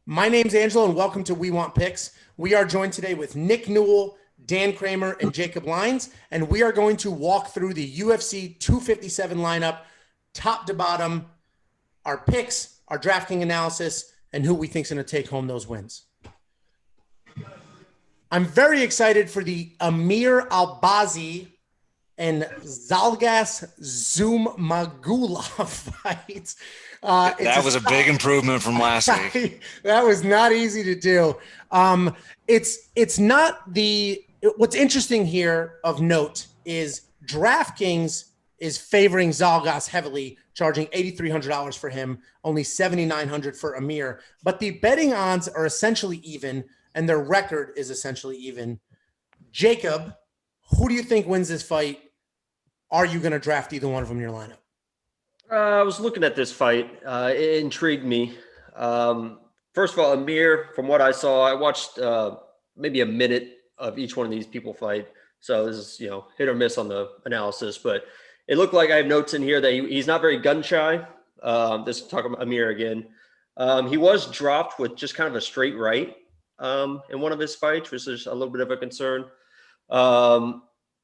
My name's Angelo, and welcome to We Want Picks. We are joined today with Nick Newell, Dan Kramer, and Jacob Lyons, and we are going to walk through the UFC 257 lineup, top to bottom, our picks, our DraftKings analysis, and who we think is going to take home those wins. I'm very excited for the Amir Albazi and Zalgas Zumagulov fight. That was a big improvement from last week. That was not easy to do. It's not the – what's interesting here of note is DraftKings is favoring Zalgas heavily, charging $8,300 for him, only $7,900 for Amir. But the betting odds are essentially even, and their record is essentially even. Jacob, who do you think wins this fight? Are you going to draft either one of them in your lineup? I was looking at this fight. It intrigued me. First of all, Amir, from what I saw, I watched maybe a minute of each one of these people fight. So this is, hit or miss on the analysis. But it looked like I have notes in here that he's not very gun shy. This is talking about Amir again. He was dropped with just kind of a straight right in one of his fights, which is a little bit of a concern.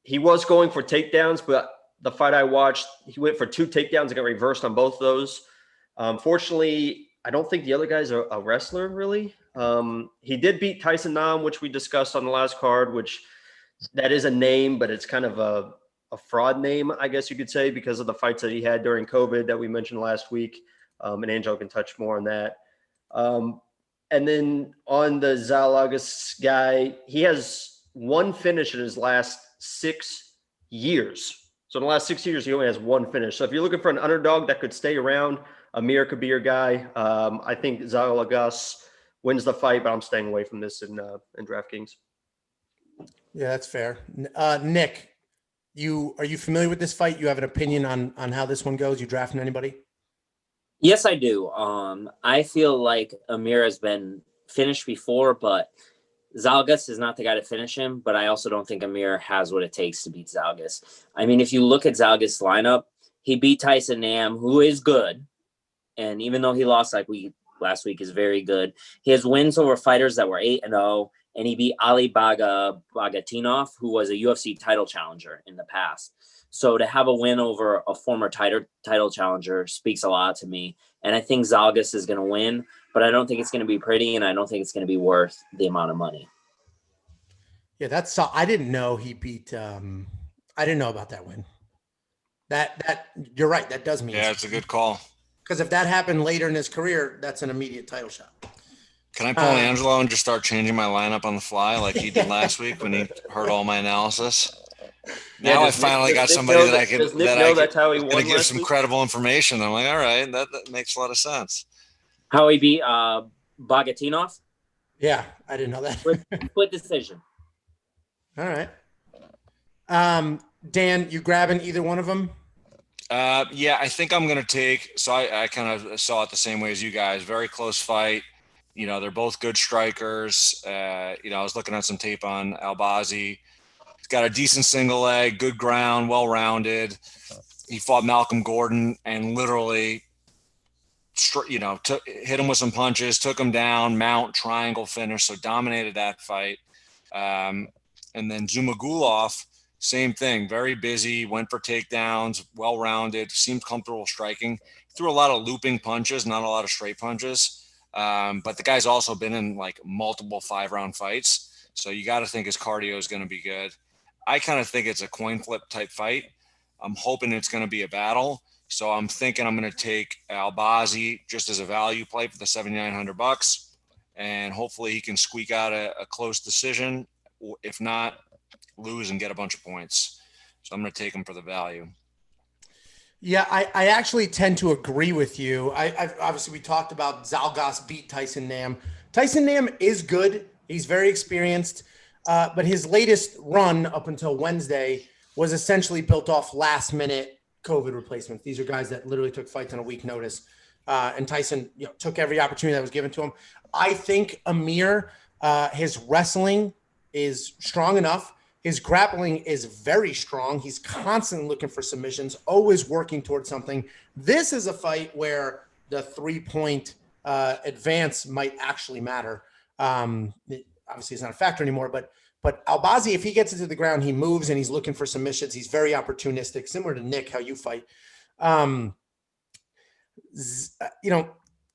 He was going for takedowns, but the fight I watched, he went for 2 takedowns and got reversed on both those. Fortunately, I don't think the other guy's a wrestler, really. He did beat Tyson Nam, which we discussed on the last card, which that is a name, but it's kind of a fraud name, I guess you could say, because of the fights that he had during COVID that we mentioned last week. And Angelo can touch more on that. And then on the Zalagas guy, he has 1 finish in his last 6 years. So in the last 6 years, he only has 1 finish. So if you're looking for an underdog that could stay around, Amir could be your guy. I think Zalagas wins the fight, but I'm staying away from this in DraftKings. Yeah, that's fair. Nick, are you familiar with this fight? You have an opinion on how this one goes? You drafting anybody? Yes, I do. I feel like Amir has been finished before, but Zalgas is not the guy to finish him, but I also don't think Amir has what it takes to beat Zalgas. I mean, if you look at Zalgas' lineup, he beat Tyson Nam, who is good. And even though he lost last week, is very good. He has wins over fighters that were 8-0, and he beat Ali Bagatinov, who was a UFC title challenger in the past. So to have a win over a former title challenger speaks a lot to me. And I think Zalgas is going to win, but I don't think it's going to be pretty, and I don't think it's going to be worth the amount of money. Yeah, I didn't know he beat. I didn't know about that win. That you're right. That does mean. Yeah, it's a good call. Because if that happened later in his career, that's an immediate title shot. Can I pull Angelo and just start changing my lineup on the fly like he did last week when he heard all my analysis? Now I finally got somebody that I can give some credible information. I'm like, all right, that makes a lot of sense. How he beat Bagatinov? Yeah, I didn't know that. Split decision. All right. Dan, you grabbing either one of them? Yeah, I think I'm going to take – so I kind of saw it the same way as you guys. Very close fight. They're both good strikers. I was looking at some tape on Albazi. He's got a decent single leg, good ground, well-rounded. He fought Malcolm Gordon and literally hit him with some punches, took him down, mount, triangle finish, so dominated that fight. And then Zumagulov, same thing, very busy, went for takedowns, well-rounded, seemed comfortable striking. Threw a lot of looping punches, not a lot of straight punches. But the guy's also been in multiple 5-round fights. So you got to think his cardio is going to be good. I kind of think it's a coin flip type fight. I'm hoping it's going to be a battle. So I'm thinking I'm going to take Albazi just as a value play for the $7,900, and hopefully he can squeak out a close decision. If not, lose and get a bunch of points. So I'm going to take him for the value. Yeah, I actually tend to agree with you. Obviously, we talked about Zalgas beat Tyson Nam. Tyson Nam is good. He's very experienced. But his latest run up until Wednesday was essentially built off last-minute COVID replacements. These are guys that literally took fights on a week notice. And Tyson took every opportunity that was given to him. I think Amir, his wrestling is strong enough. His grappling is very strong. He's constantly looking for submissions, always working towards something. This is a fight where the 3-point advance might actually matter. Obviously, it's not a factor anymore, but Albazi, if he gets into the ground, he moves and he's looking for submissions. He's very opportunistic, similar to Nick, how you fight.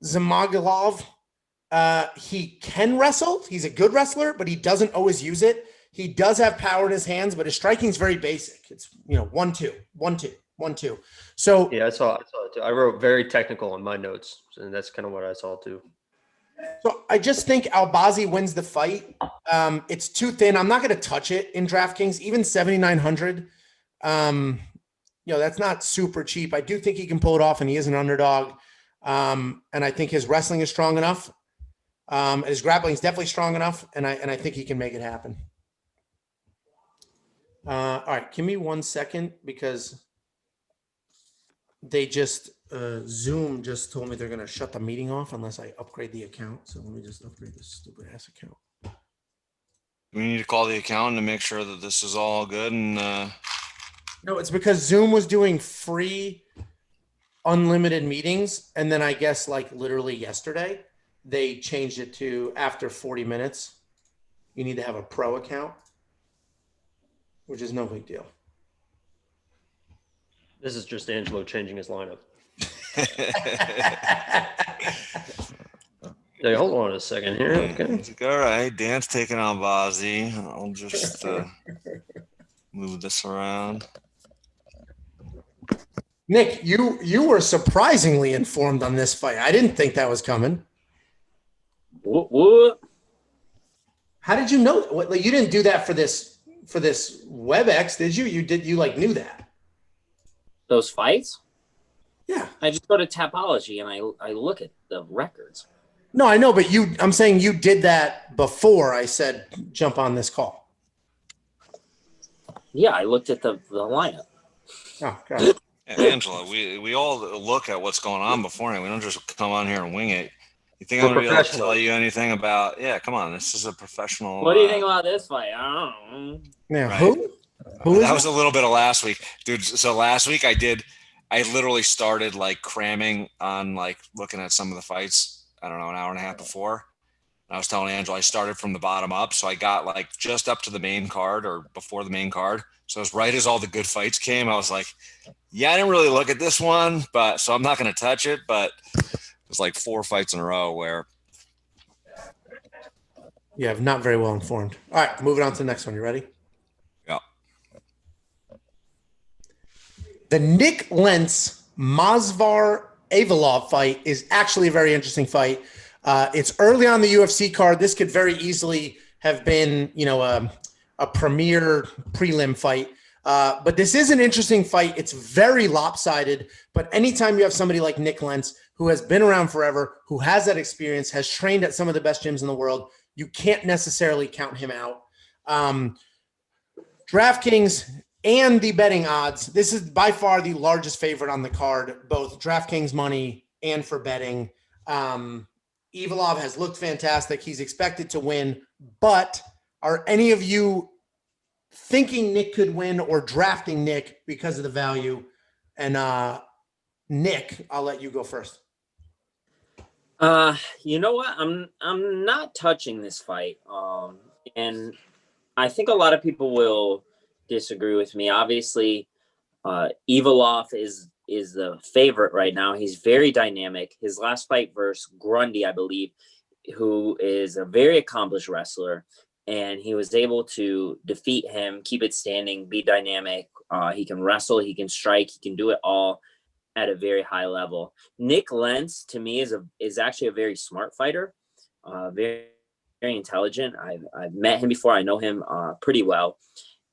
Zamagulov, he can wrestle. He's a good wrestler, but he doesn't always use it. He does have power in his hands, but his striking is very basic. It's 1-2, 1-2, 1-2. So yeah, I saw it too. I wrote very technical in my notes, and that's kind of what I saw too. So I just think Albazi wins the fight. It's too thin. I'm not going to touch it in DraftKings, even 7,900. That's not super cheap. I do think he can pull it off, and he is an underdog. And I think his wrestling is strong enough. His grappling is definitely strong enough, and I think he can make it happen. All right, give me 1 second because they just Zoom just told me they're going to shut the meeting off unless I upgrade the account. So let me just upgrade this stupid ass account. We need to call the accountant to make sure that this is all good. And no, it's because Zoom was doing free unlimited meetings, and then I guess like literally yesterday they changed it to after 40 minutes you need to have a pro account, which is no big deal. This is just Angelo changing his lineup. Hey, hold on a second here. Okay. All right, Dan's taking on Bazzi. I'll just move this around. Nick, you were surprisingly informed on this fight. I didn't think that was coming. What? How did you know? Like, you didn't do that for this WebEx, did you? You knew that? Those fights? Yeah. I just go to Tapology and I look at the records. No, I know, but I'm saying you did that before I said jump on this call. Yeah, I looked at the lineup. Oh, God. Angela, we all look at what's going on beforehand. We don't just come on here and wing it. You think I'm going to be able to tell you anything about? Yeah, come on. This is a professional. What do you think about this fight? I don't know. Yeah, right. Who that was a little bit of last week, dude. So last week I literally started like cramming on like looking at some of the fights. I don't know, an hour and a half before. And I was telling Angela I started from the bottom up, so I got like just up to the main card or before the main card. So as right as all the good fights came, I was like, yeah, I didn't really look at this one, but so I'm not going to touch it. But it was like 4 fights in a row where. Yeah, not very well informed. All right, moving on to the next one. You ready? Yeah. The Nick Lentz Masvar Avalov fight is actually a very interesting fight. It's early on the UFC card. This could very easily have been, a premier prelim fight. But this is an interesting fight. It's very lopsided. But anytime you have somebody like Nick Lentz, who has been around forever, who has that experience, has trained at some of the best gyms in the world, you can't necessarily count him out. DraftKings and the betting odds, this is by far the largest favorite on the card, both DraftKings money and for betting. Ivalov has looked fantastic. He's expected to win, but are any of you thinking Nick could win or drafting Nick because of the value? And Nick, I'll let you go first. You know what? I'm not touching this fight. And I think a lot of people will disagree with me. Obviously, Ivalov is the favorite right now. He's very dynamic. His last fight versus Grundy, I believe, who is a very accomplished wrestler, and he was able to defeat him, keep it standing, be dynamic. He can wrestle, he can strike, he can do it all at a very high level. Nick Lentz, to me, is actually a very smart fighter, very, very intelligent. I've met him before. I know him pretty well.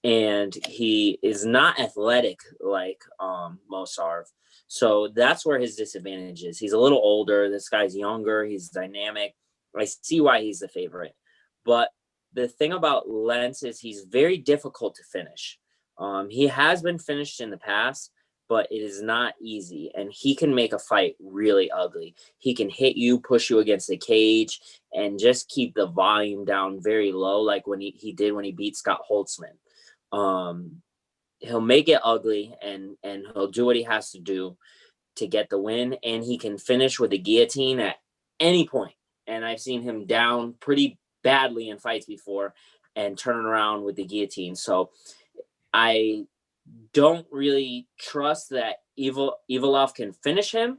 And he is not athletic like most are. So that's where his disadvantage is. He's a little older. This guy's younger. He's dynamic. I see why he's the favorite. But the thing about Lentz is he's very difficult to finish. He has been finished in the past, but it is not easy. And he can make a fight really ugly. He can hit you, push you against the cage, and just keep the volume down very low, like when he did when he beat Scott Holtzman. He'll make it ugly and he'll do what he has to do to get the win. And he can finish with a guillotine at any point. And I've seen him down pretty badly in fights before and turn around with the guillotine. So I don't really trust that Ivalov can finish him.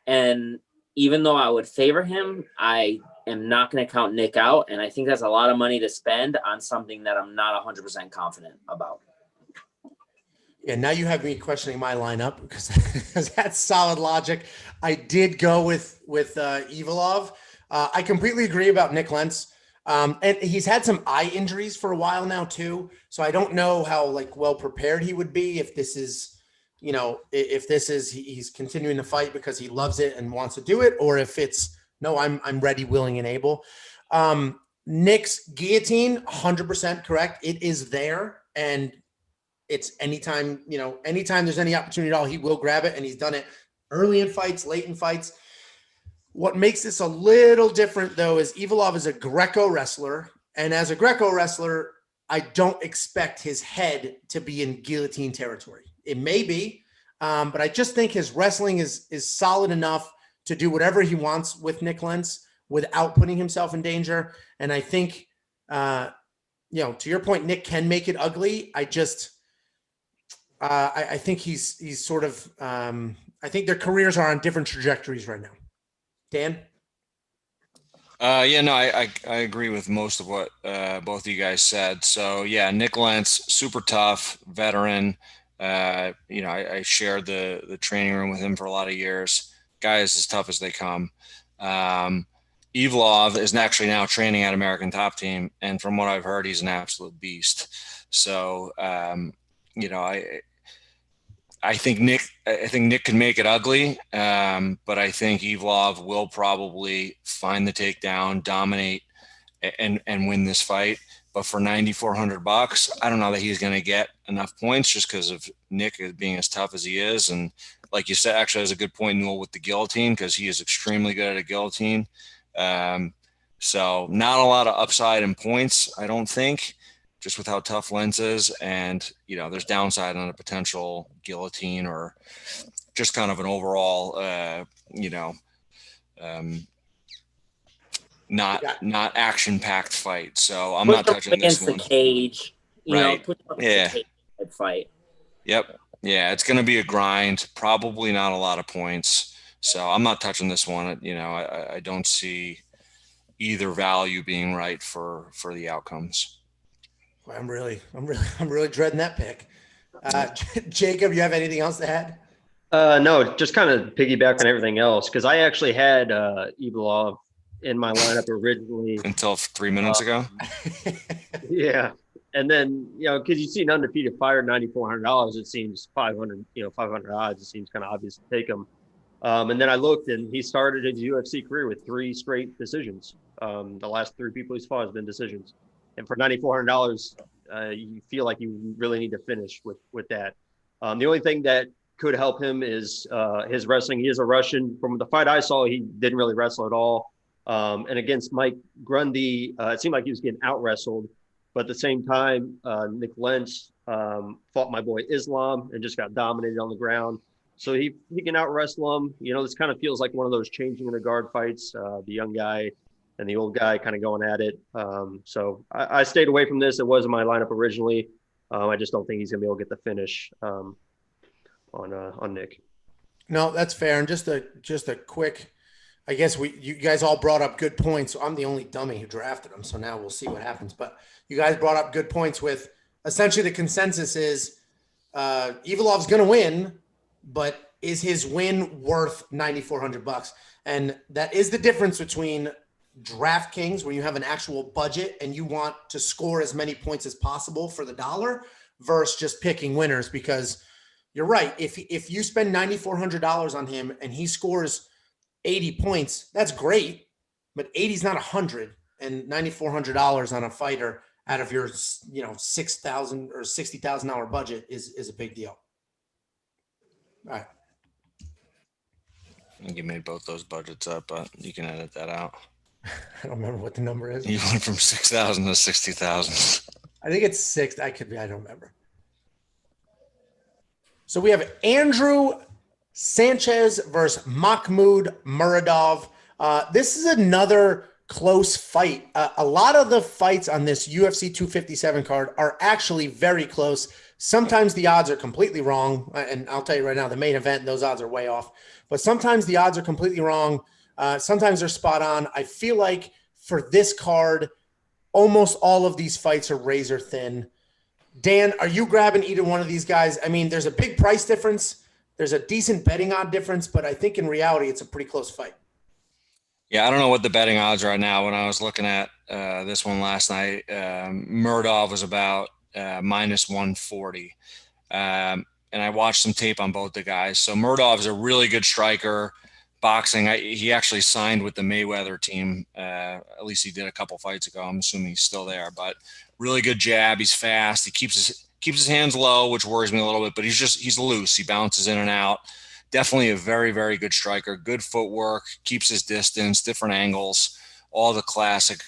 And even though I would favor him, I am not going to count Nick out. And I think that's a lot of money to spend on something that I'm not 100% confident about. Yeah, now you have me questioning my lineup because that's solid logic. I did go with Ivalov. I completely agree about Nick Lentz. And he's had some eye injuries for a while now too. So I don't know how well prepared he would be if this is, if this is he's continuing to fight because he loves it and wants to do it, or if it's no, I'm ready, willing, and able. Nick's guillotine, 100% correct. It is there, and it's anytime there's any opportunity at all, he will grab it, and he's done it early in fights, late in fights. What makes this a little different, though, is Ivalov is a Greco wrestler, and as a Greco wrestler, I don't expect his head to be in guillotine territory. It may be, but I just think his wrestling is solid enough to do whatever he wants with Nick Lentz without putting himself in danger. And I think, to your point, Nick can make it ugly. I think he's sort of, I think their careers are on different trajectories right now. Dan? I agree with most of what both of you guys said. So yeah, Nick Lentz, super tough veteran. I shared the training room with him for a lot of years. Guy is as tough as they come. Ivalov is actually now training at American Top Team, and from what I've heard, he's an absolute beast. So I think Nick can make it ugly, but I think Ivalov will probably find the takedown, dominate, and win this fight. But for $9,400, I don't know that he's going to get enough points just because of Nick being as tough as he is. And like you said, actually has a good point, Newell, with the guillotine, because he is extremely good at a guillotine. So not a lot of upside in points, I don't think, just with how tough Lentz is. And, there's downside on a potential guillotine or just kind of an overall, not action-packed fight. So I'm not touching this one. Against the cage, right? Put up against the cage fight. Yep. Yeah, it's going to be a grind. Probably not a lot of points. So I'm not touching this one. I don't see either value being right for the outcomes. Well, I'm really dreading that pick. Jacob, you have anything else to add? No, just kind of piggyback on everything else, because I actually had Ivalov in my lineup originally until 3 minutes ago. Yeah, and then because you see an undefeated fighter, $9,400, it seems 500 odds. It seems kind of obvious to take him. And then I looked, and he started his UFC career with 3 straight decisions. The last 3 people he's fought has been decisions, and for $9,400, you feel like you really need to finish with that. The only thing that could help him is his wrestling. He is a Russian. From the fight I saw, he didn't really wrestle at all. And against Mike Grundy, it seemed like he was getting out-wrestled. But at the same time, Nick Lentz fought my boy Islam and just got dominated on the ground. So he can out-wrestle him. This kind of feels like one of those changing in the guard fights, the young guy and the old guy kind of going at it. So I stayed away from this. It wasn't my lineup originally. I just don't think he's going to be able to get the finish on Nick. No, that's fair. And just a quick, I guess you guys all brought up good points. So I'm the only dummy who drafted him. So now we'll see what happens. But you guys brought up good points with essentially the consensus is Ivalov's going to win, but is his win worth $9,400? And that is the difference between DraftKings, where you have an actual budget and you want to score as many points as possible for the dollar, versus just picking winners. Because you're right. If you spend $9,400 on him and he scores 80 points, that's great. But 80 is not 100, and $9,400 on a fighter out of your, $6,000 or $60,000 budget is a big deal. All right. I think you made both those budgets up, but you can edit that out. I don't remember what the number is. You went from 6,000 to 60,000. I think it's 6. I don't remember. So we have Andrew Sanchez versus Mahmoud Muradov. This is another close fight. A lot of the fights on this UFC 257 card are actually very close. Sometimes the odds are completely wrong. And I'll tell you right now, the main event, those odds are way off. But sometimes the odds are completely wrong. Sometimes they're spot on. I feel like for this card, almost all of these fights are razor thin. Dan, are you grabbing either one of these guys? I mean, there's a big price difference. There's a decent betting odd difference, but I think in reality, it's a pretty close fight. Yeah, I don't know what the betting odds are now. When I was looking at this one last night, Murdov was about minus 140. And I watched some tape on both the guys. So Murdov is a really good striker. Boxing, he actually signed with the Mayweather team. At least he did a couple fights ago. I'm assuming he's still there. But really good jab. He's fast. He keeps his hands low, which worries me a little bit. But he's loose. He bounces in and out. Definitely a very, very good striker. Good footwork. Keeps his distance. Different angles. All the classic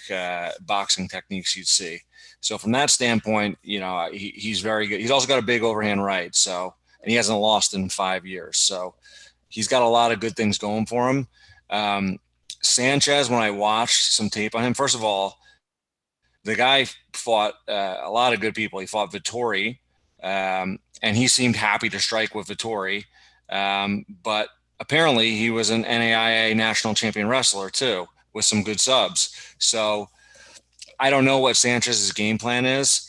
boxing techniques you'd see. So from that standpoint, he's very good. He's also got a big overhand right. So, and he hasn't lost in 5 years. So he's got a lot of good things going for him. Sanchez, when I watched some tape on him, first of all, the guy fought a lot of good people. He fought Vettori, and he seemed happy to strike with Vettori. But apparently he was an NAIA national champion wrestler too, with some good subs. So I don't know what Sanchez's game plan is.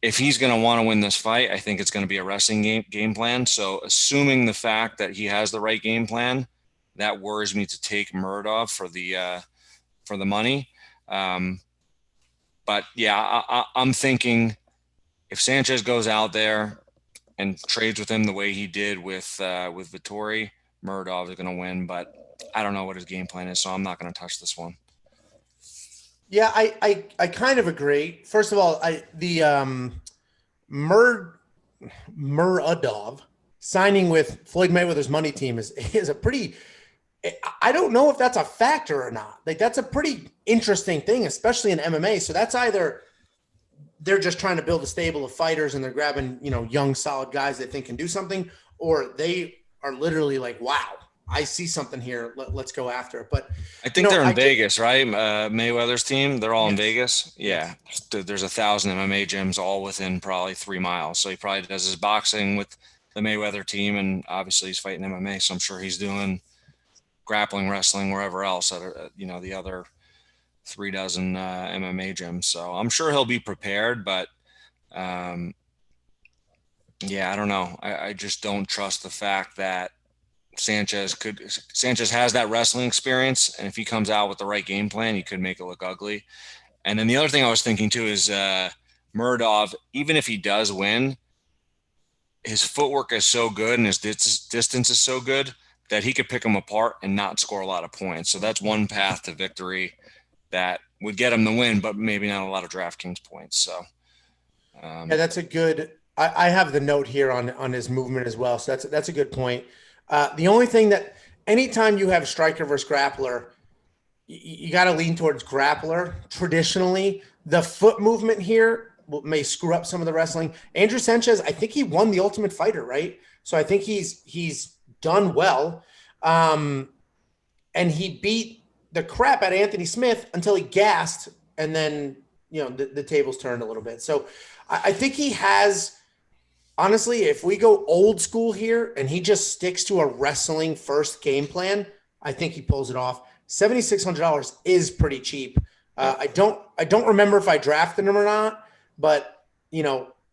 If he's going to want to win this fight, I think it's going to be a wrestling game plan. So assuming the fact that he has the right game plan, that worries me to take Murdov for the money. But yeah, I'm thinking if Sanchez goes out there and trades with him the way he did with Vettori, Murdov is going to win. But I don't know what his game plan is, so I'm not going to touch this one. Yeah, I kind of agree. First of all, Muradov signing with Floyd Mayweather's money team is a pretty. I don't know if that's a factor or not. Like, that's a pretty interesting thing, especially in MMA. So that's either they're just trying to build a stable of fighters and they're grabbing, young, solid guys they think can do something, or they are literally like, wow, I see something here. Let's go after it. But I think they're in Vegas, right? Mayweather's team, they're all in Vegas. Yeah. There's 1,000 MMA gyms all within probably 3 miles. So he probably does his boxing with the Mayweather team, and obviously he's fighting MMA. So I'm sure he's doing grappling, wrestling, wherever else at, the other 36 MMA gyms. So I'm sure he'll be prepared, but yeah, I don't know. I just don't trust the fact that Sanchez has that wrestling experience, and if he comes out with the right game plan, he could make it look ugly. And then the other thing I was thinking too is Murdov, even if he does win, his footwork is so good and his distance is so good that he could pick him apart and not score a lot of points. So that's one path to victory that would get him the win, but maybe not a lot of DraftKings points. So yeah, that's a good. I have the note here on his movement as well. So that's a good point. The only thing that anytime you have striker versus grappler, you got to lean towards grappler. Traditionally, the foot movement here may screw up some of the wrestling. Andrew Sanchez, I think he won the Ultimate Fighter, right? So I think he's done well. And he beat the crap out of Anthony Smith until he gassed, and then, the tables turned a little bit. So I think he has. Honestly, if we go old school here and he just sticks to a wrestling first game plan, I think he pulls it off. $7,600 is pretty cheap. I don't remember if I drafted him or not, but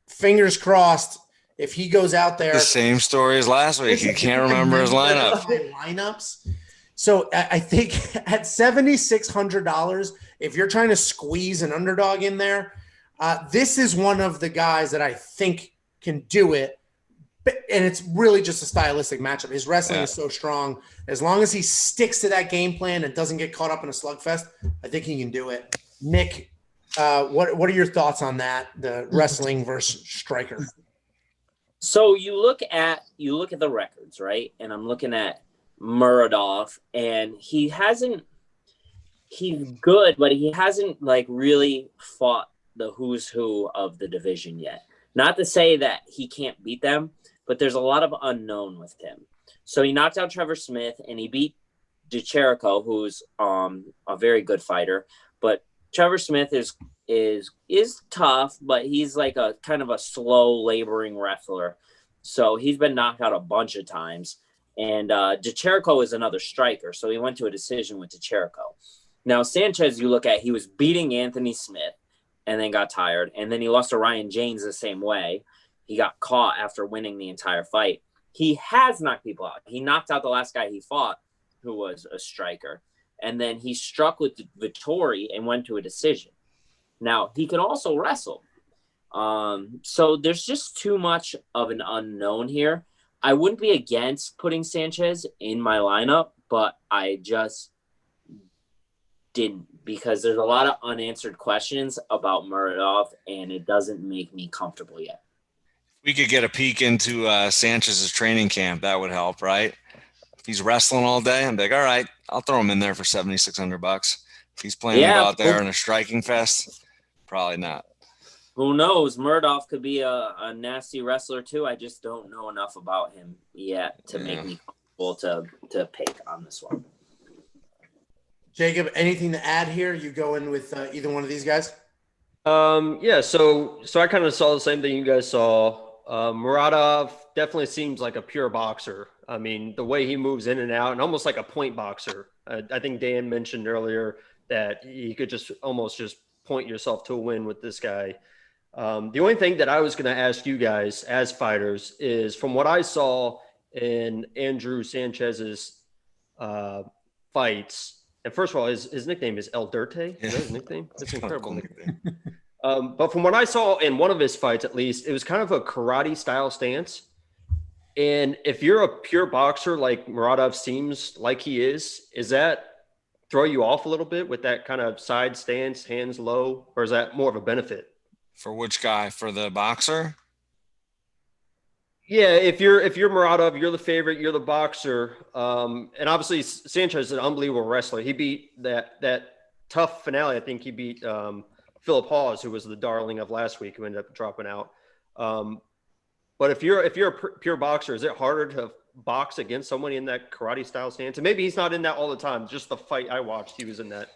fingers crossed. If he goes out there, the same story as last week. You can't remember his lineup. Lineups. So I think at $7,600, if you're trying to squeeze an underdog in there, this is one of the guys that I think can do it, and it's really just a stylistic matchup. His wrestling is so strong. As long as he sticks to that game plan and doesn't get caught up in a slugfest, I think he can do it. Nick, what are your thoughts on that? The wrestling versus striker. So you look at the records, right? And I'm looking at Muradov, and he's good, but he hasn't really fought the who's who of the division yet. Not to say that he can't beat them, but there's a lot of unknown with him. So he knocked out Trevor Smith, and he beat DeCherico, who's a very good fighter, but Trevor Smith is tough, but he's like a kind of a slow laboring wrestler. So he's been knocked out a bunch of times. And DeCherico is another striker. So he went to a decision with DeCherico. Now, Sanchez, you look at, he was beating Anthony Smith and then got tired. And then he lost to Ryan James the same way. He got caught after winning the entire fight. He has knocked people out. He knocked out the last guy he fought, who was a striker. And then he struck with Vettori and went to a decision. Now, he can also wrestle. So there's just too much of an unknown here. I wouldn't be against putting Sanchez in my lineup, but I just didn't, because there's a lot of unanswered questions about Muradov, and it doesn't make me comfortable yet. We could get a peek into Sanchez's training camp. That would help, right? If he's wrestling all day, I'm like, all right, I'll throw him in there for $7,600. If he's planning to go out there in a striking fest, probably not. Who knows? Muradov could be a nasty wrestler too. I just don't know enough about him yet to make me comfortable to pick on this one. Jacob, anything to add here? You go in with either one of these guys? Yeah, so I kind of saw the same thing you guys saw. Muradov definitely seems like a pure boxer. I mean, the way he moves in and out, and almost like a point boxer. I think Dan mentioned earlier that you could just point yourself to a win with this guy. The only thing that I was going to ask you guys as fighters is, from what I saw in Andrew Sanchez's fights, and first of all, his nickname is El Dirte. Is that his nickname? That's incredible nickname. But from what I saw in one of his fights, at least, it was kind of a karate style stance. And if you're a pure boxer like Muradov seems like he is that throw you off a little bit with that kind of side stance, hands low, or is that more of a benefit? For which guy? For the boxer? Yeah, if you're Muradov, you're the favorite, you're the boxer. And obviously Sanchez is an unbelievable wrestler. He beat that tough finale. I think he beat Philip Hawes, who was the darling of last week, who ended up dropping out. But if you're a pure boxer, is it harder to box against someone in that karate style stance? And maybe he's not in that all the time. Just the fight I watched, he was in that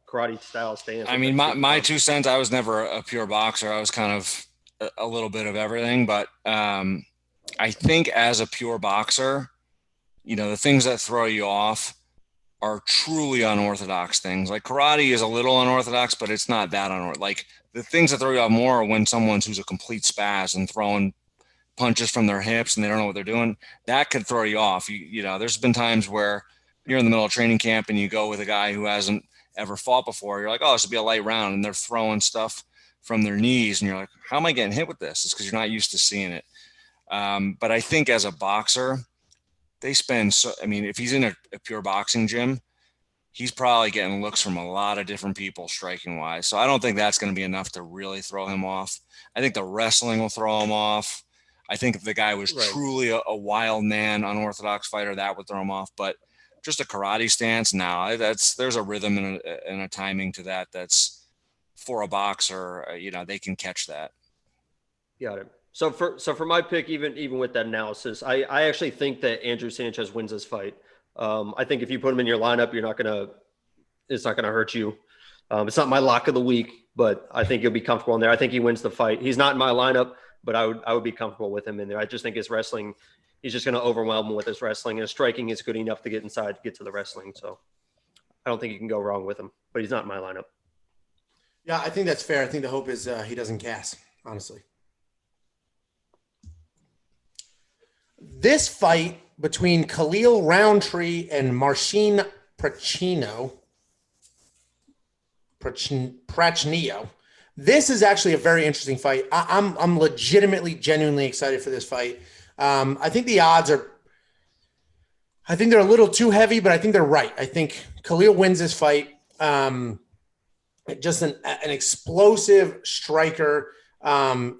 karate style stance. I mean, my 2 cents, I was never a pure boxer. I was kind of a little bit of everything, but I think as a pure boxer, the things that throw you off are truly unorthodox things. Like karate is a little unorthodox, but it's not that unorthodox. Like the things that throw you off more are when who's a complete spaz and throwing punches from their hips and they don't know what they're doing. That could throw you off. There's been times where you're in the middle of training camp and you go with a guy who hasn't ever fought before. You're like, oh, this will be a light round, and they're throwing stuff from their knees, and you're like, how am I getting hit with this? It's because you're not used to seeing it. But I think as a boxer, they spend if he's in a pure boxing gym, he's probably getting looks from a lot of different people striking wise. So I don't think that's going to be enough to really throw him off. I think the wrestling will throw him off. I think if the guy was truly a wild man, unorthodox fighter, that would throw him off. But just a karate stance, now there's a rhythm and a timing to that. That's for a boxer, they can catch that. Got it. So for my pick, even with that analysis, I actually think that Andrew Sanchez wins this fight. I think if you put him in your lineup, it's not gonna hurt you. It's not my lock of the week, but I think you'll be comfortable in there. I think he wins the fight. He's not in my lineup, but I would be comfortable with him in there. I just think his wrestling, he's just going to overwhelm him with his wrestling, and his striking is good enough to get inside, to get to the wrestling. So I don't think you can go wrong with him, but he's not in my lineup. Yeah, I think that's fair. I think the hope is he doesn't gas, honestly. This fight between Khalil Roundtree and Marcin Prachnio. This is actually a very interesting fight. I'm legitimately, genuinely excited for this fight. I think the odds are, I think they're a little too heavy, but I think they're right. I think Khalil wins this fight. Just an explosive striker.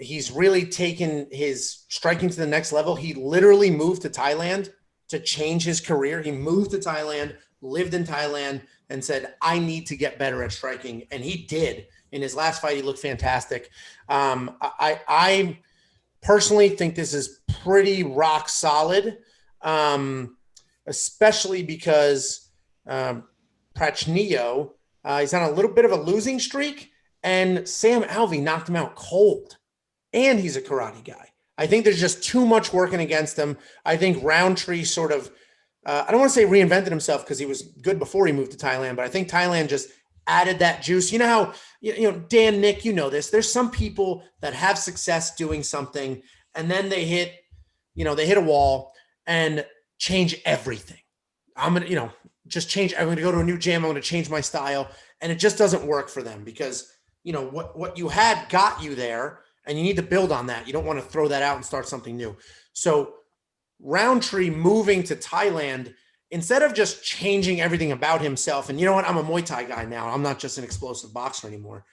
He's really taken his striking to the next level. He literally moved to Thailand to change his career. He moved to Thailand, lived in Thailand, and said, I need to get better at striking. And he did. In his last fight, he looked fantastic. I personally think this is pretty rock solid, especially because Prachnio. He's on a little bit of a losing streak, and Sam Alvey knocked him out cold. And he's a karate guy. I think there's just too much working against him. I think Roundtree sort of, I don't want to say reinvented himself because he was good before he moved to Thailand, but I think Thailand just added that juice. You know how, Dan, Nick, you know this. There's some people that have success doing something, and then they hit a wall and change everything. I'm going to, just change. I'm going to go to a new gym. I'm going to change my style. And it just doesn't work for them because, what you had got you there, and you need to build on that. You don't want to throw that out and start something new. So Roundtree moving to Thailand, instead of just changing everything about himself, and you know what? I'm a Muay Thai guy now. I'm not just an explosive boxer anymore.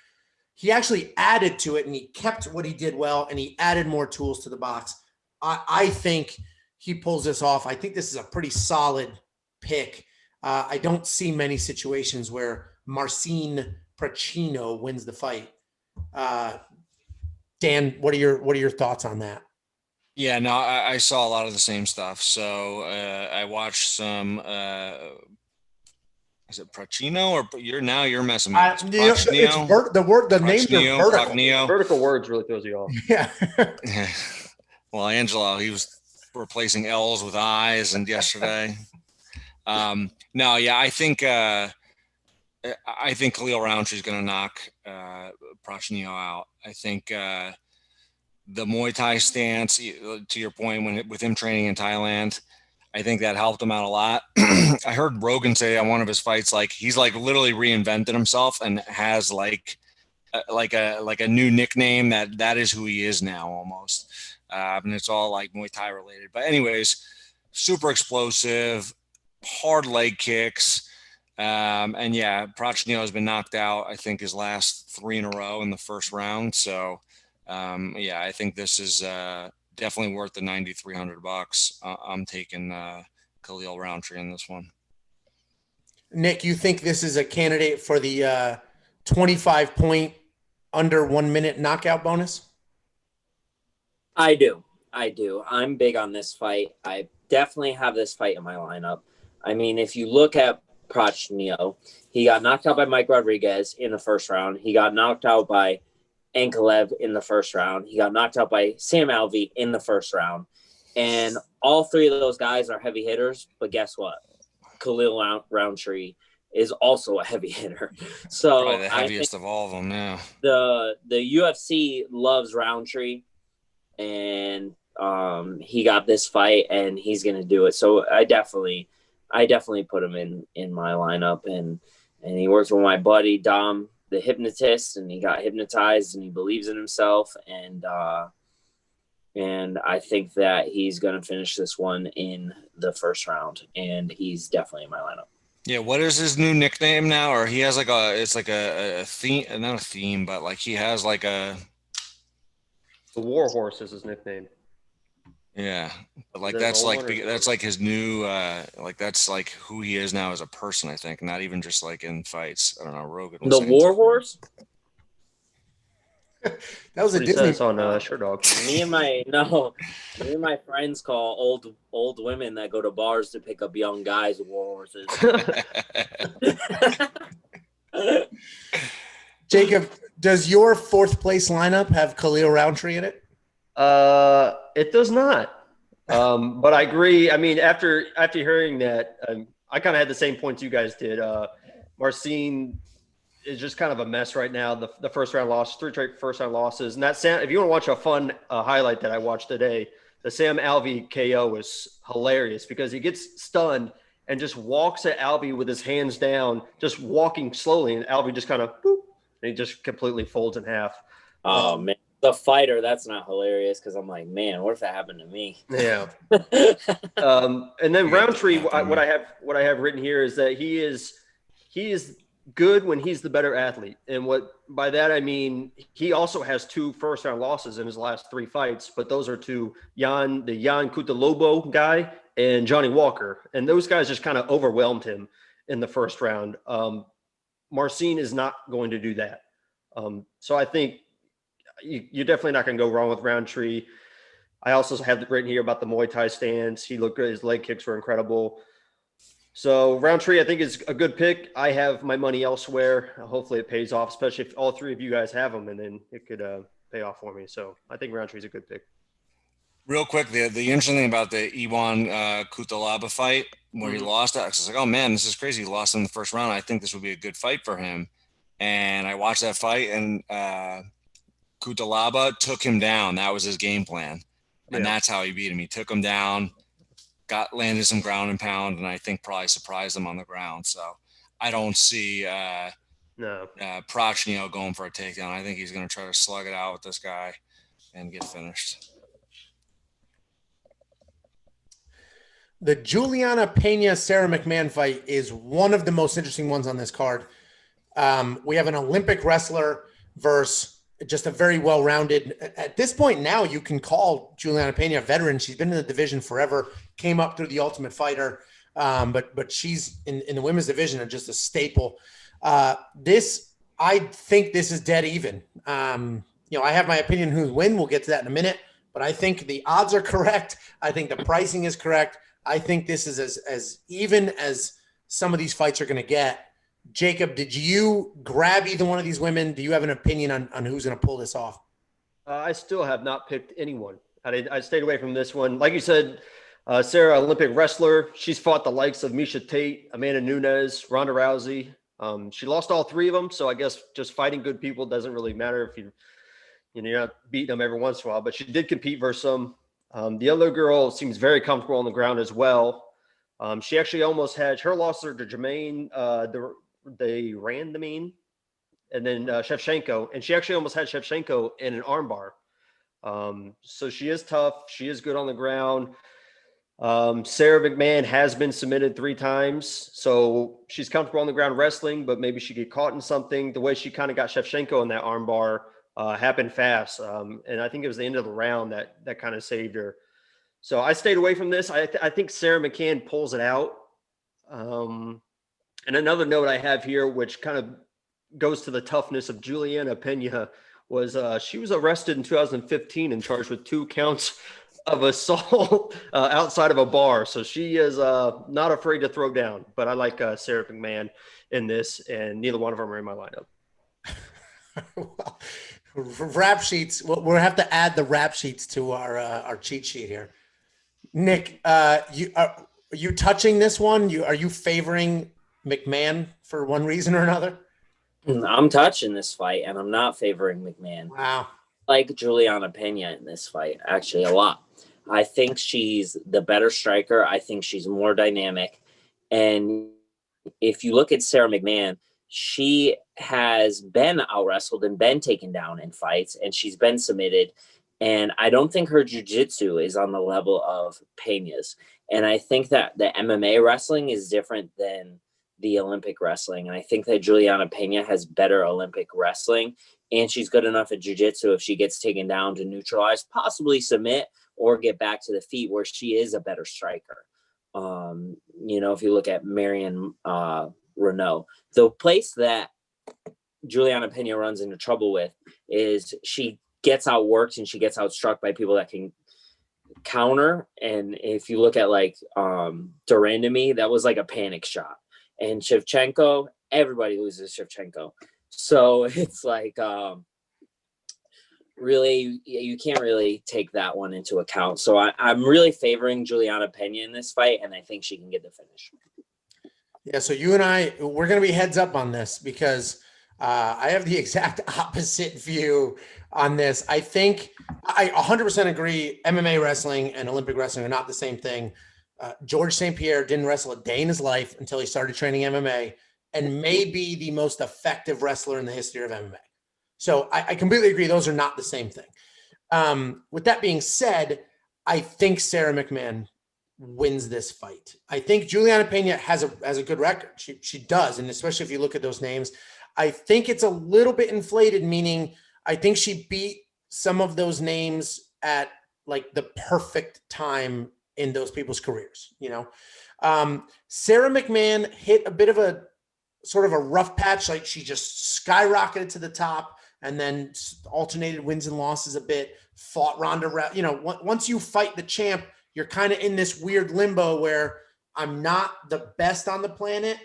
He actually added to it, and he kept what he did well, and he added more tools to the box. I think he pulls this off. I think this is a pretty solid pick. I don't see many situations where Marcin Prachnio wins the fight. Dan, what are your thoughts on that? Yeah, no, I saw a lot of the same stuff. So I watched some. Is it Prachnio or you're messing with it? The names are vertical. Prachnio. Vertical words really throws you off. Yeah. Well, Angelo, he was replacing L's with I's, and yesterday. No, yeah, I think Khalil Roundtree is going to knock Prachnio out. I think the Muay Thai stance, to your point, with him training in Thailand, I think that helped him out a lot. I heard Rogan say on one of his fights, he's literally reinvented himself and has like a new nickname that is who he is now almost. And it's all Muay Thai related. But anyways, super explosive, hard leg kicks. And yeah, Prachnio has been knocked out, I think, his last 3 in a row in the first round. So yeah, I think this is definitely worth the $9,300. I'm taking Khalil Roundtree in this one. Nick, you think this is a candidate for the 25-point under 1 minute knockout bonus? I do. I'm big on this fight. I definitely have this fight in my lineup. I mean, if you look at Prachnio, he got knocked out by Mike Rodriguez in the first round. He got knocked out by Ankalev in the first round. He got knocked out by Sam Alvey in the first round. And all 3 of those guys are heavy hitters. But guess what? Khalil Roundtree is also a heavy hitter. So probably the heaviest of all of them, yeah. The UFC loves Roundtree, and he got this fight, and he's going to do it. So I definitely put him in my lineup, and he works with my buddy Dom, the hypnotist, and he got hypnotized, and he believes in himself, and I think that he's going to finish this one in the first round, and he's definitely in my lineup. Yeah, what is his new nickname now? Or he has a theme, not a theme, but he has the War Horse is his nickname. Yeah, but that's his new that's who he is now as a person. I think not even just in fights. I don't know. Rogan. The War Horse. That was a Disney on Sure Dog. Me and my friends call old women that go to bars to pick up young guys war horses. Jacob, does your 4th place lineup have Khalil Roundtree in it? It does not. But I agree. I mean, after hearing that, I kind of had the same points you guys did. Marcin is just kind of a mess right now. The first round loss, 3 straight first round losses. And if you want to watch a fun highlight that I watched today, the Sam Alvey KO was hilarious because he gets stunned and just walks at Alvey with his hands down, just walking slowly. And Alvey just kind of, boop, and he just completely folds in half. Oh, man. The fighter, that's not hilarious because I'm like, man, what if that happened to me? Yeah. And then Roundtree, what I have written here is that he is good when he's the better athlete. And what by that I mean, he also has 2 first-round losses in his last 3 fights, but those are to the Jan Cutelaba guy and Johnny Walker. And those guys just kind of overwhelmed him in the first round. Marcin is not going to do that. So I think you're definitely not going to go wrong with Roundtree. I also have written here about the Muay Thai stance. He looked good. His leg kicks were incredible. So Roundtree, I think, is a good pick. I have my money elsewhere. Hopefully it pays off, especially if all three of you guys have them, and then it could pay off for me. So I think Roundtree is a good pick. Real quick, the interesting thing about the Iwan Kutalaba fight where he lost, I was like, oh man, this is crazy. He lost in the first round. I think this would be a good fight for him. And I watched that fight, and Kutalaba took him down. That was his game plan. And that's how he beat him. He took him down, landed some ground and pound, and I think probably surprised him on the ground. So I don't see Prochnio going for a takedown. I think he's going to try to slug it out with this guy and get finished. The Juliana Pena-Sarah McMahon fight is one of the most interesting ones on this card. We have an Olympic wrestler versus just a very well-rounded. At this point now, you can call Juliana Pena a veteran. She's been in the division forever, came up through the Ultimate Fighter, but she's in the women's division and just a staple. I think this is dead even. I have my opinion who's win. We'll get to that in a minute, but I think the odds are correct. I think the pricing is correct. I think this is as even as some of these fights are going to get. Jacob, did you grab either one of these women? Do you have an opinion on who's going to pull this off? I still have not picked anyone. I stayed away from this one. Like you said, Sarah, Olympic wrestler. She's fought the likes of Misha Tate, Amanda Nunes, Ronda Rousey. She lost all three of them, so I guess just fighting good people doesn't really matter if you're not beating them every once in a while. But she did compete versus them. The other girl seems very comfortable on the ground as well. She actually almost had her loss to Jermaine they ran the mean, and then Shevchenko, and she actually almost had Shevchenko in an armbar. So she is tough. She is good on the ground. Sarah McMahon has been submitted 3 times, so she's comfortable on the ground wrestling, but maybe she get caught in something. The way she kind of got Shevchenko in that armbar happened fast, and I think it was the end of the round that kind of saved her. So I stayed away from this. I think Sarah McMahon pulls it out. And another note I have here, which kind of goes to the toughness of Juliana Pena, was she was arrested in 2015 and charged with 2 counts of assault outside of a bar. So she is not afraid to throw down. But I like Sarah McMahon in this, and neither one of them are in my lineup. Well, rap sheets. We'll have to add the rap sheets to our cheat sheet here. Nick, are you touching this one? Are you favoring McMahon for one reason or another? I'm touching this fight, and I'm not favoring McMahon. Wow. I like Juliana Pena in this fight, actually, a lot. I think she's the better striker. I think she's more dynamic. And if you look at Sarah McMahon, she has been out-wrestled and been taken down in fights, and she's been submitted. And I don't think her jiu-jitsu is on the level of Pena's. And I think that the MMA wrestling is different than the Olympic wrestling. And I think that Juliana Pena has better Olympic wrestling, and she's good enough at jiu-jitsu if she gets taken down to neutralize, possibly submit, or get back to the feet, where she is a better striker. If you look at Marion Renault, the place that Juliana Pena runs into trouble with is she gets outworked and she gets outstruck by people that can counter. And if you look at Durandamy, that was like a panic shot. And Shevchenko, everybody loses Shevchenko. So it's really, you can't really take that one into account. So I'm really favoring Juliana Pena in this fight, and I think she can get the finish. Yeah, so you and we're going to be heads up on this because I have the exact opposite view on this. I think I 100% agree MMA wrestling and Olympic wrestling are not the same thing. George St. Pierre didn't wrestle a day in his life until he started training MMA, and may be the most effective wrestler in the history of MMA. So I completely agree. Those are not the same thing. With that being said, I think Sarah McMahon wins this fight. I think Juliana Pena has a good record. She does. And especially if you look at those names, I think it's a little bit inflated, meaning I think she beat some of those names at the perfect time in those people's careers. Sarah McMahon hit a bit of a sort of a rough patch. She just skyrocketed to the top and then alternated wins and losses a bit, fought Ronda. Once you fight the champ, you're kind of in this weird limbo where I'm not the best on the planet.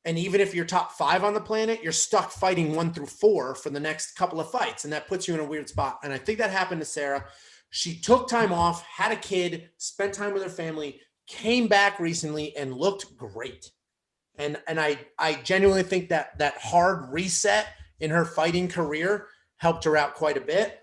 And even if you're top 5 on the planet, you're stuck fighting 1 through 4 for the next couple of fights. And that puts you in a weird spot. And I think that happened to Sarah. She took time off, had a kid, spent time with her family, came back recently and looked great. And I genuinely think that hard reset in her fighting career helped her out quite a bit.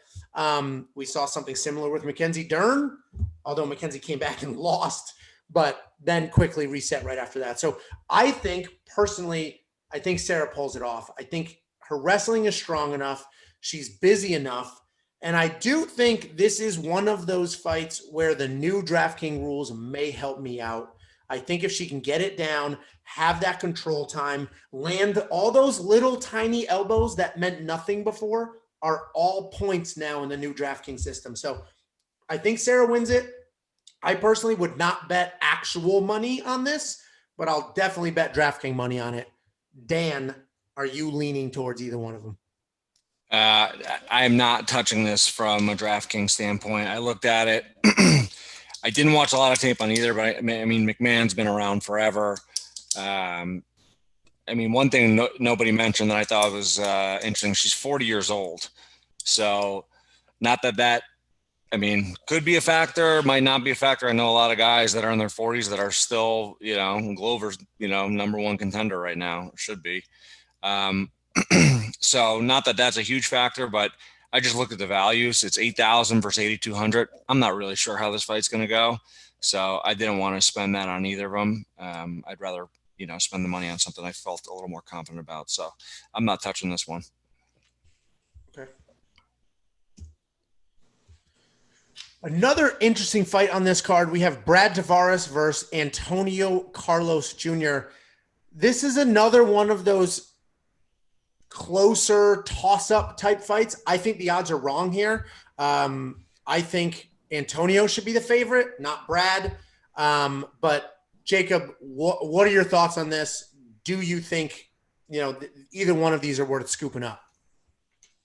We saw something similar with Mackenzie Dern, although Mackenzie came back and lost, but then quickly reset right after that. So I think personally, I think Sarah pulls it off. I think her wrestling is strong enough. She's busy enough. And I do think this is one of those fights where the new DraftKings rules may help me out. I think if she can get it down, have that control time, land all those little tiny elbows that meant nothing before are all points now in the new DraftKings system. So I think Sarah wins it. I personally would not bet actual money on this, but I'll definitely bet DraftKings money on it. Dan, are you leaning towards either one of them? I'm not touching this from a DraftKings standpoint. I looked at it. I didn't watch a lot of tape on either, but I mean, McMahon's been around forever. I mean, one thing nobody mentioned that I thought was interesting, she's 40 years old. So not that, I mean, could be a factor, might not be a factor. I know a lot of guys that are in their 40s that are still, Glover's, number 1 contender right now, should be. So not that that's a huge factor, but I just looked at the values. It's 8,000 versus 8,200. I'm not really sure how this fight's going to go. So I didn't want to spend that on either of them. I'd rather, spend the money on something I felt a little more confident about. So I'm not touching this one. Okay. Another interesting fight on this card. We have Brad Tavares versus Antonio Carlos Jr. This is another one of those closer toss-up type fights. I think the odds are wrong here. I think Antonio should be the favorite, not Brad. But Jacob, what are your thoughts on this? Do you think, either one of these are worth scooping up?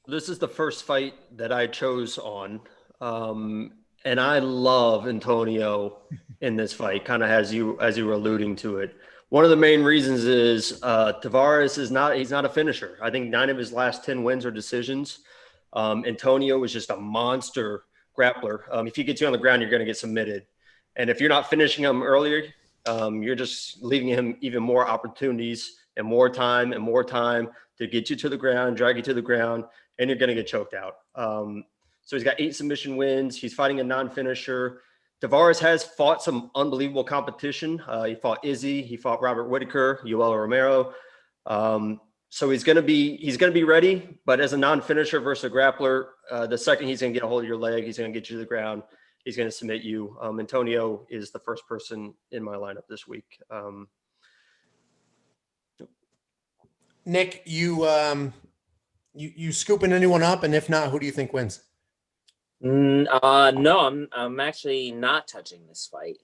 This is the first fight that I chose on. And I love Antonio in this fight, kind of as you were alluding to it. One of the main reasons is Tavares he's not a finisher. I think 9 of his last 10 wins are decisions. Antonio is just a monster grappler. If he gets you on the ground, you're going to get submitted. And if you're not finishing him earlier, you're just leaving him even more opportunities and more time to get you to the ground, drag you to the ground, and you're going to get choked out. So he's got 8 submission wins. He's fighting a non-finisher. Tavares has fought some unbelievable competition. He fought Izzy. He fought Robert Whitaker, Yoel Romero. So he's going to be ready. But as a non-finisher versus a grappler, the second he's going to get a hold of your leg, he's going to get you to the ground. He's going to submit you. Antonio is the first person in my lineup this week. Nick, you scooping anyone up? And if not, who do you think wins? No, I'm actually not touching this fight.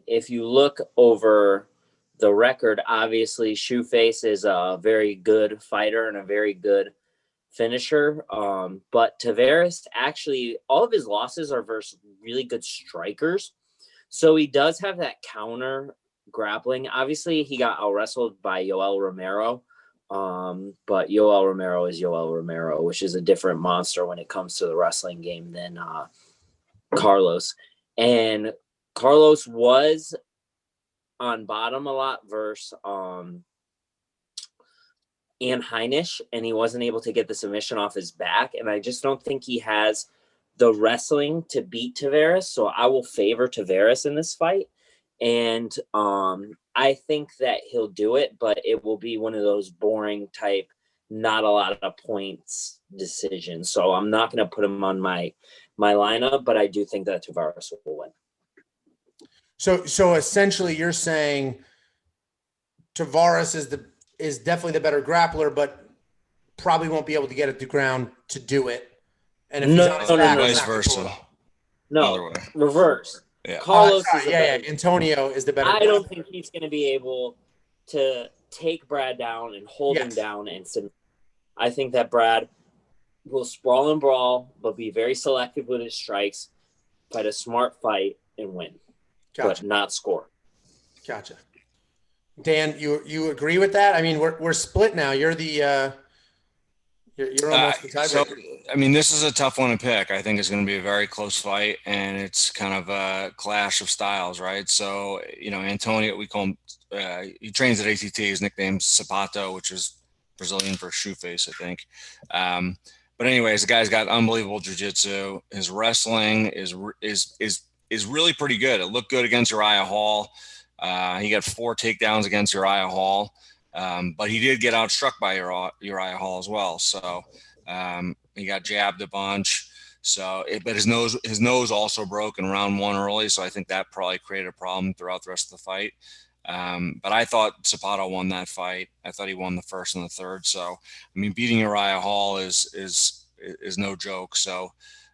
If you look over the record, obviously Shoeface is a very good fighter and a very good finisher. But Tavares, actually, all of his losses are versus really good strikers. So he does have that counter grappling. Obviously, he got out-wrestled by Yoel Romero. But Yoel Romero is Yoel Romero, which is a different monster when it comes to the wrestling game than Carlos. And Carlos was on bottom a lot versus Ann Heinisch, and he wasn't able to get the submission off his back. And I just don't think he has the wrestling to beat Tavares. So I will favor Tavares in this fight. And I think that he'll do it, but it will be one of those boring type, not a lot of points decisions. So I'm not going to put him on my lineup, but I do think that Tavares will win. So essentially you're saying Tavares is definitely the better grappler, but probably won't be able to get it to ground to do it. And if he's on his back, vice versa. No, reverse. Yeah. Carlos is Antonio is the better. I don't think he's going to be able to take Brad down and hold him down and submit. I think that Brad will sprawl and brawl, but be very selective with his strikes, fight a smart fight, and win, but not score. Gotcha. Dan, you agree with that? I mean, we're split now. You're the you're almost the tiebreaker. So, I mean, this is a tough one to pick. I think it's going to be a very close fight, and it's kind of a clash of styles, right? So, Antonio, we call him, he trains at ATT. His nickname's Sapato, which is Brazilian for shoe face, I think. But anyways, the guy's got unbelievable jiu-jitsu. His wrestling is really pretty good. It looked good against Uriah Hall. He got 4 takedowns against Uriah Hall. But he did get outstruck by Uriah Hall as well. So he got jabbed a bunch. But his nose also broke in round 1 early. So I think that probably created a problem throughout the rest of the fight. But I thought Zapata won that fight. I thought he won the first and the third. So, I mean, beating Uriah Hall is no joke. So,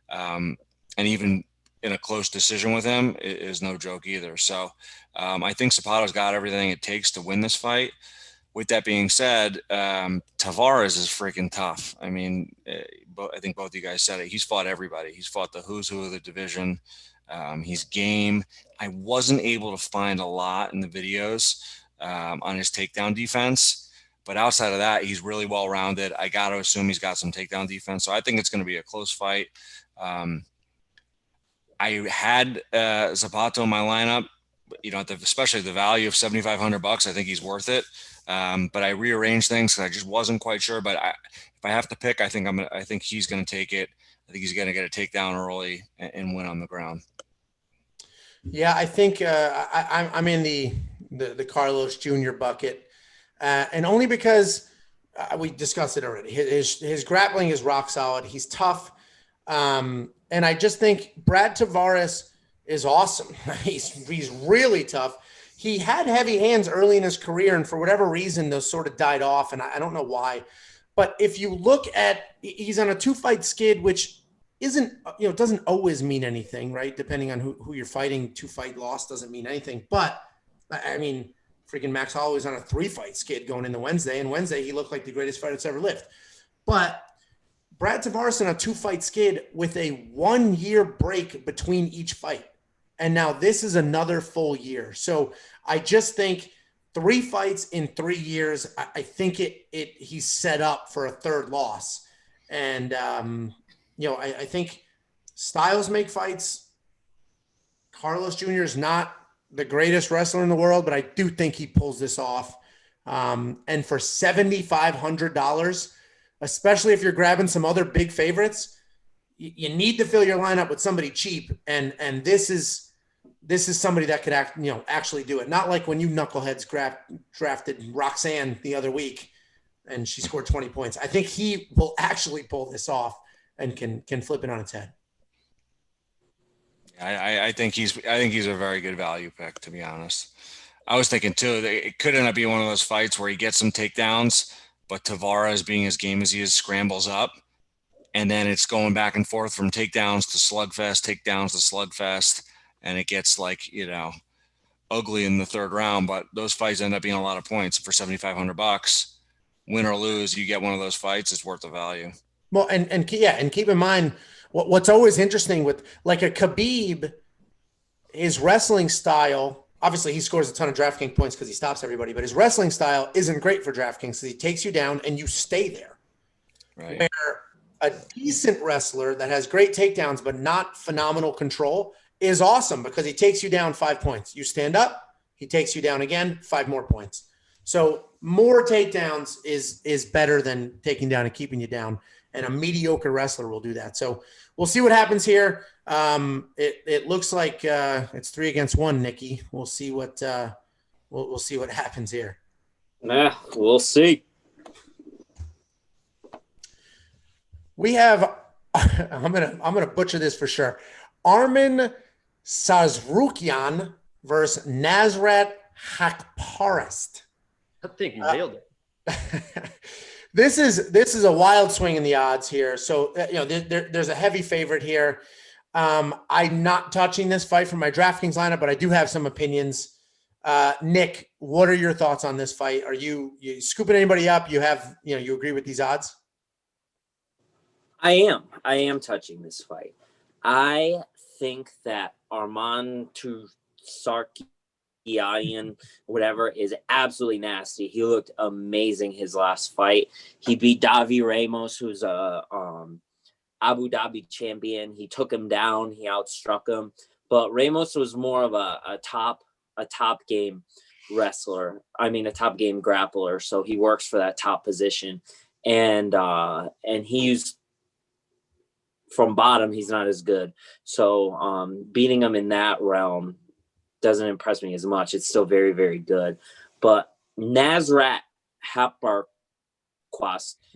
and even in a close decision with him is no joke either. So, I think Zapata's got everything it takes to win this fight. With that being said, Tavares is freaking tough. I mean, I think both of you guys said it. He's fought everybody. He's fought the who's who of the division. He's game. I wasn't able to find a lot in the videos on his takedown defense, but outside of that, he's really well-rounded. I got to assume he's got some takedown defense, so I think it's going to be a close fight. I had Zapato in my lineup, especially the value of $7,500. I think he's worth it. But I rearranged things because I just wasn't quite sure. But if I have to pick, I think he's going to take it. I think he's going to get a takedown early and win on the ground. Yeah, I think I'm in the Carlos Jr. bucket, and only because we discussed it already. His grappling is rock solid. He's tough, and I just think Brad Tavares is awesome. He's really tough. He had heavy hands early in his career, and for whatever reason, those sort of died off, and I don't know why. But if you look at, he's on a 2-fight skid, which isn't, doesn't always mean anything, right? Depending on who you're fighting, 2-fight loss doesn't mean anything. But, I mean, freaking Max Holloway's on a 3-fight skid going into Wednesday, and Wednesday he looked like the greatest fighter that's ever lived. But Brad Tavares on a 2-fight skid with a 1-year break between each fight. And now this is another full year. So I just think 3 fights in 3 years, I think he's set up for a 3rd loss. And, I think styles make fights. Carlos Jr. is not the greatest wrestler in the world, but I do think he pulls this off. And for $7,500, especially if you're grabbing some other big favorites, you need to fill your lineup with somebody cheap. And this is somebody that could actually do it. Not like when you knuckleheads drafted Roxanne the other week and she scored 20 points. I think he will actually pull this off and can flip it on its head. I think he's a very good value pick, to be honest. I was thinking too that it could end up being one of those fights where he gets some takedowns, but Tavares, being as game as he is, scrambles up, and then it's going back and forth from takedowns to slugfest, and it gets ugly in the 3rd round. But those fights end up being a lot of points. For $7,500, win or lose, you get one of those fights, it's worth the value. Well, and keep in mind what's always interesting with like a Khabib, his wrestling style. Obviously, he scores a ton of DraftKings points because he stops everybody, but his wrestling style isn't great for DraftKings because he takes you down and you stay there. Right. Where a decent wrestler that has great takedowns but not phenomenal control is awesome because he takes you down 5 points. You stand up, he takes you down again, 5 more points. So more takedowns is better than taking down and keeping you down. And a mediocre wrestler will do that. So we'll see what happens here. It looks like it's 3 against 1, Nikki. We'll see what we'll see what happens here. We'll see. We have I'm gonna butcher this for sure. Armin Sazrukian versus Nasrat Hakparist. I think you nailed it. This is a wild swing in the odds here. So there's a heavy favorite here. I'm not touching this fight from my DraftKings lineup, but I do have some opinions. Nick, what are your thoughts on this fight? Are you scooping anybody up? You agree with these odds? I am touching this fight. I think that Arman Tsarkian Tsarukyan, whatever, is absolutely nasty. He looked amazing his last fight. He beat Davi Ramos, who's a Abu Dhabi champion. He took him down. He outstruck him. But Ramos was more of a top game wrestler. I mean, a top game grappler. So he works for that top position. And he's from bottom, he's not as good. So beating him in that realm doesn't impress me as much. It's still very, very good. But Nasrat Haqparast,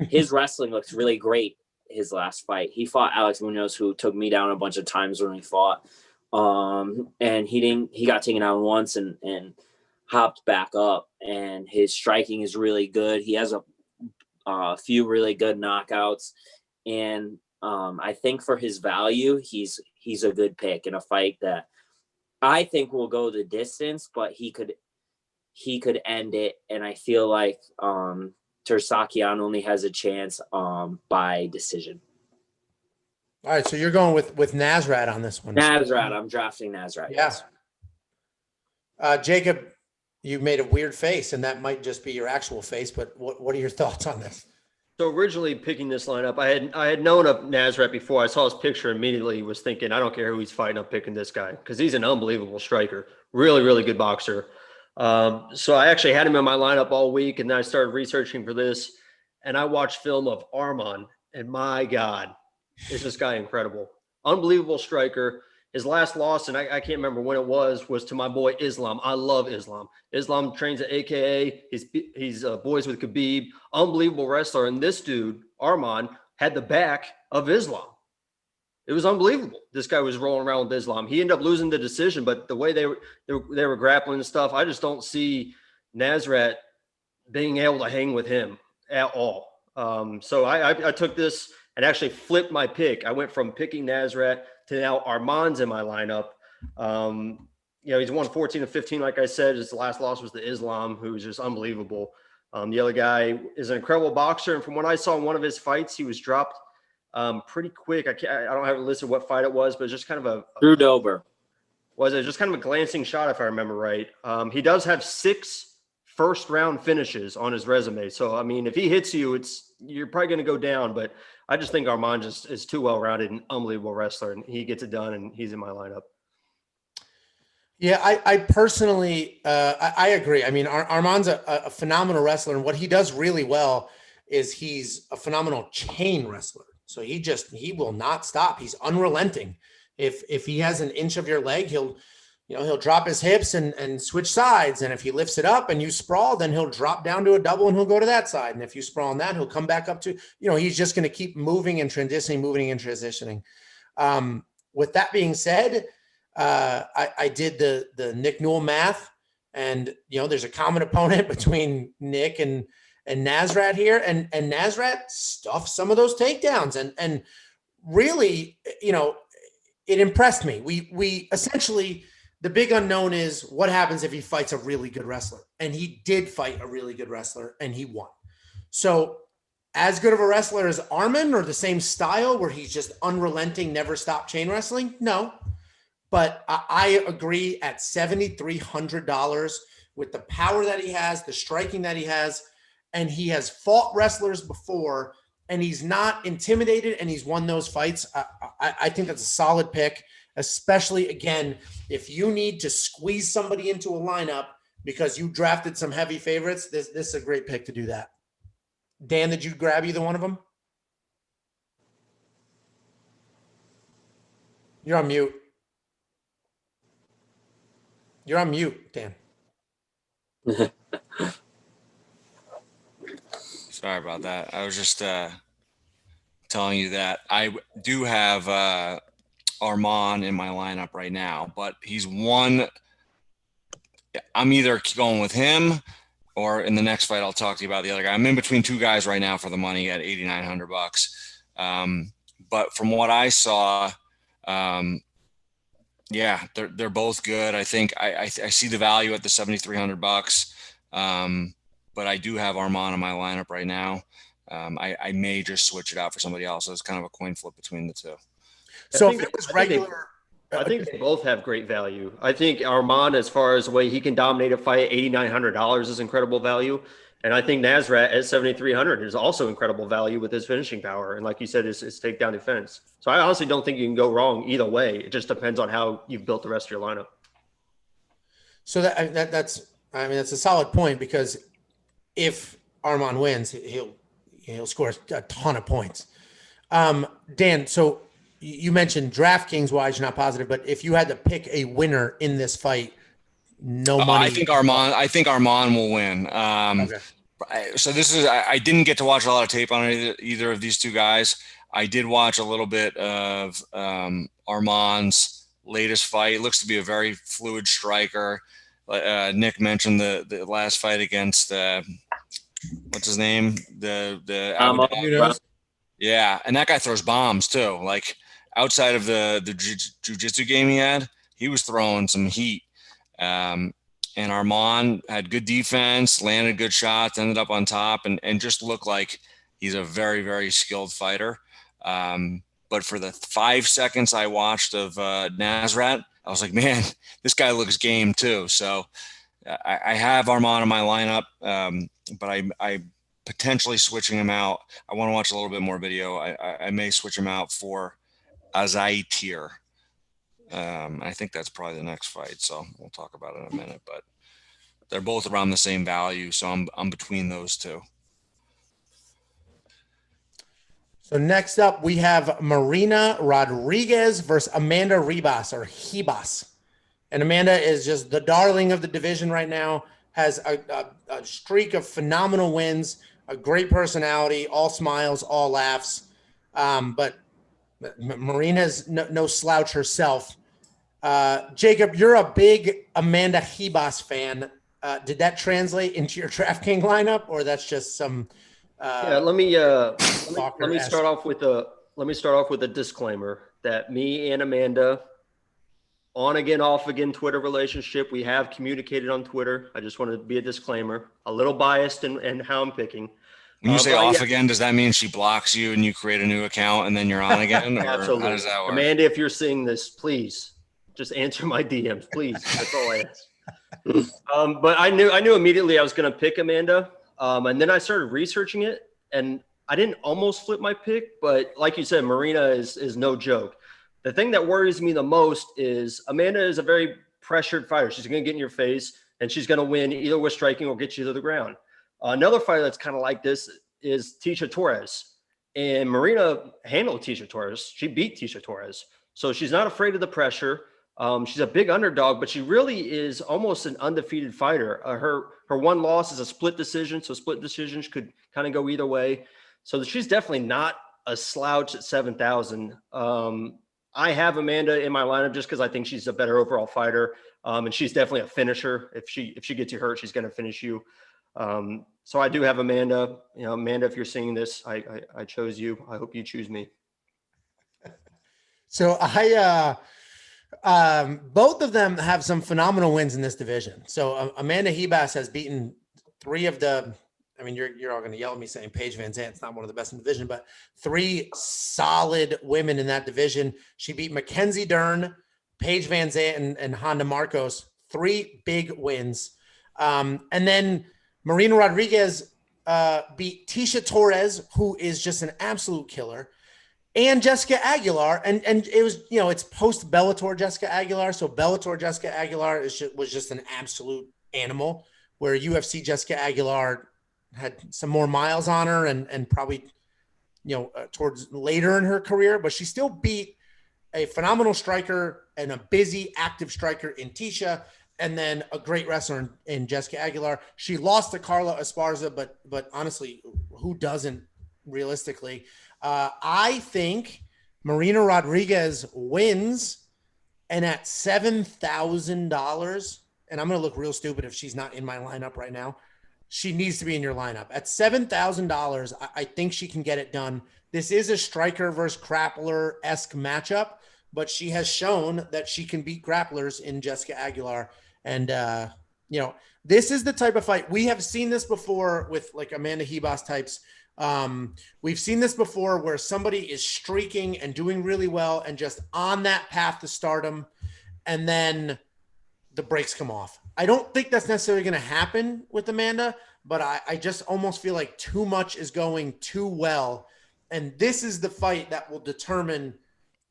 his wrestling looks really great his last fight. He fought Alex Munoz, who took me down a bunch of times when we fought. And he got taken down once and hopped back up, and his striking is really good. He has a few really good knockouts, and I think for his value, he's a good pick in a fight that I think will go the distance, but he could end it. And I feel like Tsarukyan only has a chance by decision. All right, so you're going with Nasrat on this one. Nasrat, I'm drafting Nasrat. Yeah. Yes. Jacob, you made a weird face, and that might just be your actual face, but what are your thoughts on this? So originally picking this lineup, I had known of Nasrat before. I saw his picture immediately, was thinking, I don't care who he's fighting, I'm picking this guy because he's an unbelievable striker. Really, really good boxer. So I actually had him in my lineup all week, and then I started researching for this, and I watched film of Arman, and my God, is this guy incredible. Unbelievable striker. His last loss, and I can't remember when it was to my boy Islam. I love Islam. Islam trains at AKA. He's boys with Khabib. Unbelievable wrestler. And this dude, Arman, had the back of Islam. It was unbelievable. This guy was rolling around with Islam. He ended up losing the decision, but the way they were grappling and stuff, I just don't see Nasrat being able to hang with him at all. So I took this and actually flipped my pick. I went from picking Nasrat to now Arman's in my lineup. He's won 14 of 15, like I said. His last loss was to Islam, who's just unbelievable. The other guy is an incredible boxer, and from what I saw in one of his fights, he was dropped pretty quick. I don't have it listed what fight it was, but it's just kind of Drew Dober. Was it just kind of a glancing shot, if I remember right? He does have 6 first-round finishes on his resume. So, I mean, if he hits you, you're probably going to go down, but I just think Arman just is too well-rounded and unbelievable wrestler, and he gets it done, and he's in my lineup. Yeah, I personally, I agree. I mean, Arman's a phenomenal wrestler, and what he does really well is he's a phenomenal chain wrestler. So he will not stop. He's unrelenting. If he has an inch of your leg, he'll drop his hips and switch sides. And if he lifts it up and you sprawl, then he'll drop down to a double and he'll go to that side. And if you sprawl on that, he'll come back up to, he's just going to keep moving and transitioning. With that being said, I did the Nick Newell math, and, there's a common opponent between Nick and Nasrat here, and Nasrat stuffed some of those takedowns and really, it impressed me. We essentially, the big unknown is what happens if he fights a really good wrestler. And he did fight a really good wrestler, and he won. So as good of a wrestler as Arman, or the same style where he's just unrelenting, never stop chain wrestling? No. But I agree at $7,300 with the power that he has, the striking that he has, and he has fought wrestlers before, and he's not intimidated, and he's won those fights. I think that's a solid pick, especially, again, if you need to squeeze somebody into a lineup because you drafted some heavy favorites, this is a great pick to do that. Dan, did you grab either one of them? You're on mute. You're on mute, Dan. Sorry about that. I was just telling you that I do have Arman in my lineup right now, but he's one. I'm either going with him, or in the next fight, I'll talk to you about the other guy. I'm in between 2 guys right now for the money at $8,900. But from what I saw, yeah, they're both good. I think I see the value at the $7,300. But I do have Arman in my lineup right now. I may just switch it out for somebody else. So it's kind of a coin flip between the two. So if it was regular, I think they both have great value. I think Arman, as far as the way he can dominate a fight, $8,900 is incredible value. And I think Nasrat at 7,300 is also incredible value with his finishing power. And like you said, his takedown defense. So I honestly don't think you can go wrong either way. It just depends on how you've built the rest of your lineup. So that's a solid point, because if Arman wins, he'll score a ton of points. Dan, so you mentioned DraftKings wise, you're not positive, but if you had to pick a winner in this fight, no money. I think Arman will win. Okay. So I didn't get to watch a lot of tape on either of these two guys. I did watch a little bit of Arman's latest fight. It looks to be a very fluid striker. Nick mentioned the last fight against what's his name? Yeah, and that guy throws bombs too. Like, outside of the jiu-jitsu game he was throwing some heat. And Arman had good defense, landed good shots, ended up on top, and just looked like he's a very, very skilled fighter. But for the 5 seconds I watched of Nasrat, I was like, man, this guy looks game too. So I have Arman in my lineup, but I potentially switching him out. I want to watch a little bit more video. I may switch him out for Azaitir. I think that's probably the next fight, so we'll talk about it in a minute. But they're both around the same value, so I'm between those two. So next up, we have Marina Rodriguez versus Amanda Ribas. And Amanda is just the darling of the division right now, has a streak of phenomenal wins, a great personality, all smiles, all laughs. But Marina's no slouch herself. Jacob, you're a big Amanda Ribas fan. Did that translate into your DraftKings lineup, or that's just some? Let me start off with a disclaimer that me and Amanda, on again, off again Twitter relationship. We have communicated on Twitter. I just want to be a disclaimer, a little biased in how I'm picking. When you say off again, does that mean she blocks you and you create a new account and then you're on again? Or Absolutely. How does that work? Amanda, if you're seeing this, please just answer my DMs, please. That's all I ask. But I knew immediately I was going to pick Amanda. And then I started researching it, and I didn't almost flip my pick, but like you said, Marina is no joke. The thing that worries me the most is Amanda is a very pressured fighter. She's going to get in your face, and she's going to win either with striking or get you to the ground. Another fighter that's kind of like this is Tecia Torres. And Marina handled Tecia Torres. She beat Tecia Torres. So she's not afraid of the pressure. She's a big underdog, but she really is almost an undefeated fighter. Her one loss is a split decision, so split decisions could kind of go either way. So she's definitely not a slouch at 7,000. I have Amanda in my lineup just because I think she's a better overall fighter, and she's definitely a finisher. If she gets you hurt, she's going to finish you. So I do have Amanda. You know, Amanda, if you're seeing this, I chose you. I hope you choose me. So both of them have some phenomenal wins in this division. So Amanda Ribas has beaten three of the, I mean, you're all going to yell at me saying Paige Van Zant's not one of the best in the division, but three solid women in that division. She beat Mackenzie Dern, Paige Van Zant, and Honda Marcos. Three big wins. And then Marina Rodriguez beat Tecia Torres, who is just an absolute killer, and Jessica Aguilar. And it was, you know, it's post Bellator Jessica Aguilar. So Bellator Jessica Aguilar was just an absolute animal, where UFC Jessica Aguilar had some more miles on her and probably, you know, towards later in her career, but she still beat a phenomenal striker and a busy, active striker in Tecia, and then a great wrestler in Jessica Aguilar. She lost to Carla Esparza, but honestly, who doesn't realistically? I think Marina Rodriguez wins, and at $7,000, and I'm going to look real stupid if she's not in my lineup right now. She needs to be in your lineup. At $7,000, I think she can get it done. This is a striker versus grappler-esque matchup, but she has shown that she can beat grapplers in Jessica Aguilar. And, you know, this is the type of fight. We have seen this before with like Amanda Ribas types We've seen this before where somebody is streaking and doing really well and just on that path to stardom, and then the brakes come off. I don't think that's necessarily going to happen with Amanda, but I just almost feel like too much is going too well. And this is the fight that will determine,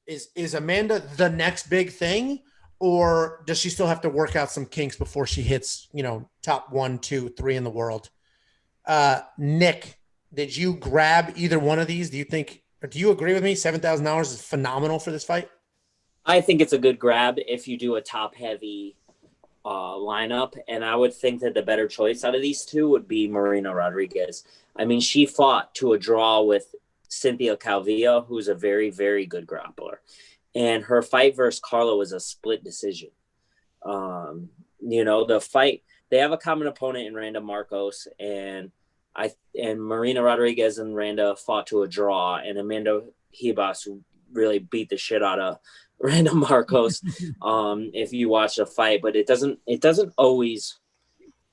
is Amanda the next big thing, or does she still have to work out some kinks before she hits, top 1, 2, 3 in the world? Nick, did you grab either one of these? Do you agree with me? $7,000 is phenomenal for this fight. I think it's a good grab if you do a top heavy lineup. And I would think that the better choice out of these two would be Marina Rodriguez. I mean, she fought to a draw with Cynthia Calvillo, who's a very, very good grappler. And her fight versus Carla was a split decision. The fight, they have a common opponent in Randa Marcos, and Marina Rodriguez and Randa fought to a draw, and Amanda Ribas really beat the shit out of Randa Marcos if you watch the fight, but it doesn't always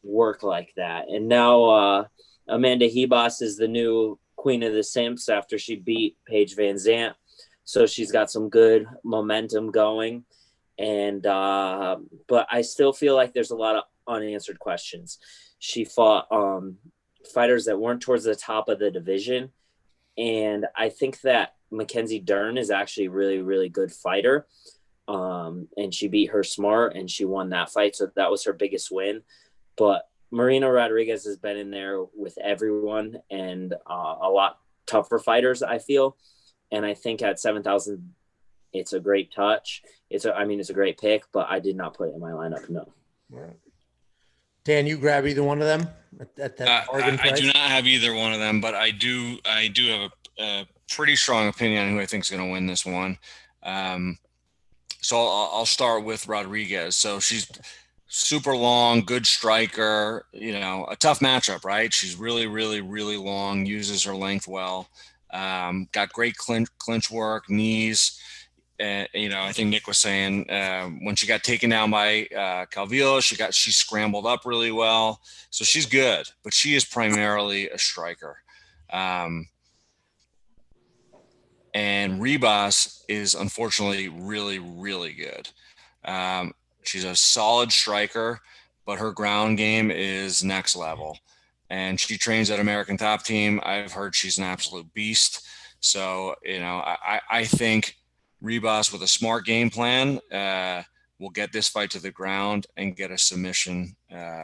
work like that. And now Amanda Ribas is the new queen of the simps after she beat Paige Van Zandt. So she's got some good momentum going. And but I still feel like there's a lot of unanswered questions. She fought fighters that weren't towards the top of the division. And I think that Mackenzie Dern is actually a really, really good fighter. And she beat her smart and she won that fight. So that was her biggest win. But Marina Rodriguez has been in there with everyone and a lot tougher fighters, I feel. And I think at 7,000, it's a great touch. It's a great pick, but I did not put it in my lineup. No. Right. Dan, you grab either one of them at that bargain price? I do not have either one of them, but I do have a pretty strong opinion on who I think is going to win this one. So I'll start with Rodriguez. So she's super long, good striker, a tough matchup, right? She's really, really, really long, uses her length well. Got great clinch work, knees. I think Nick was saying when she got taken down by Calvillo, she scrambled up really well. So she's good, but she is primarily a striker. And Ribas is unfortunately really, really good. She's a solid striker, but her ground game is next level. And she trains at American Top Team. I've heard she's an absolute beast. So, I think Ribas with a smart game plan will get this fight to the ground and get a submission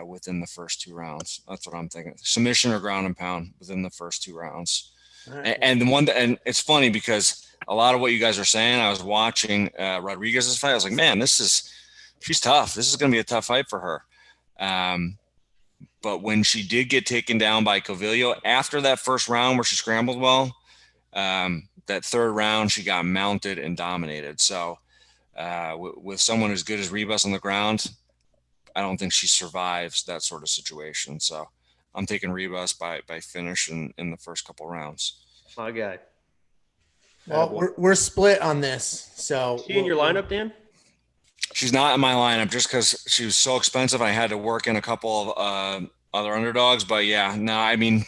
within the first 2 rounds. That's what I'm thinking. Submission or ground and pound within the first 2 rounds. Right. And it's funny because a lot of what you guys are saying, I was watching Rodriguez's fight. I was like, man, she's tough. This is going to be a tough fight for her. But when she did get taken down by Calvillo after that first round where she scrambled well, that third round, she got mounted and dominated. So with someone as good as Ribas on the ground, I don't think she survives that sort of situation. So I'm taking Ribas by finish in the first couple rounds. My guy. Well, we're split on this. So she in your lineup, Dan? She's not in my lineup just because she was so expensive. I had to work in a couple of other underdogs. But yeah, no, I mean,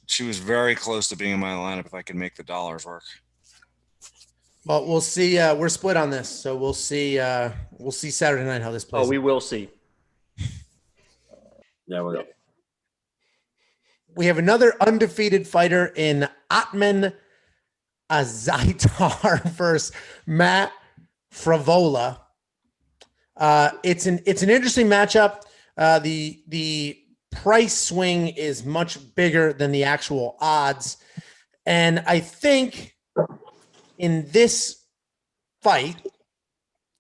she was very close to being in my lineup if I could make the dollars work. Well, we'll see. We're split on this, so we'll see. We'll see Saturday night how this plays. Oh, we will see. There we go. We have another undefeated fighter in Atman Azaitar versus Matt Fravola. It's an interesting matchup. The price swing is much bigger than the actual odds, and I think in this fight,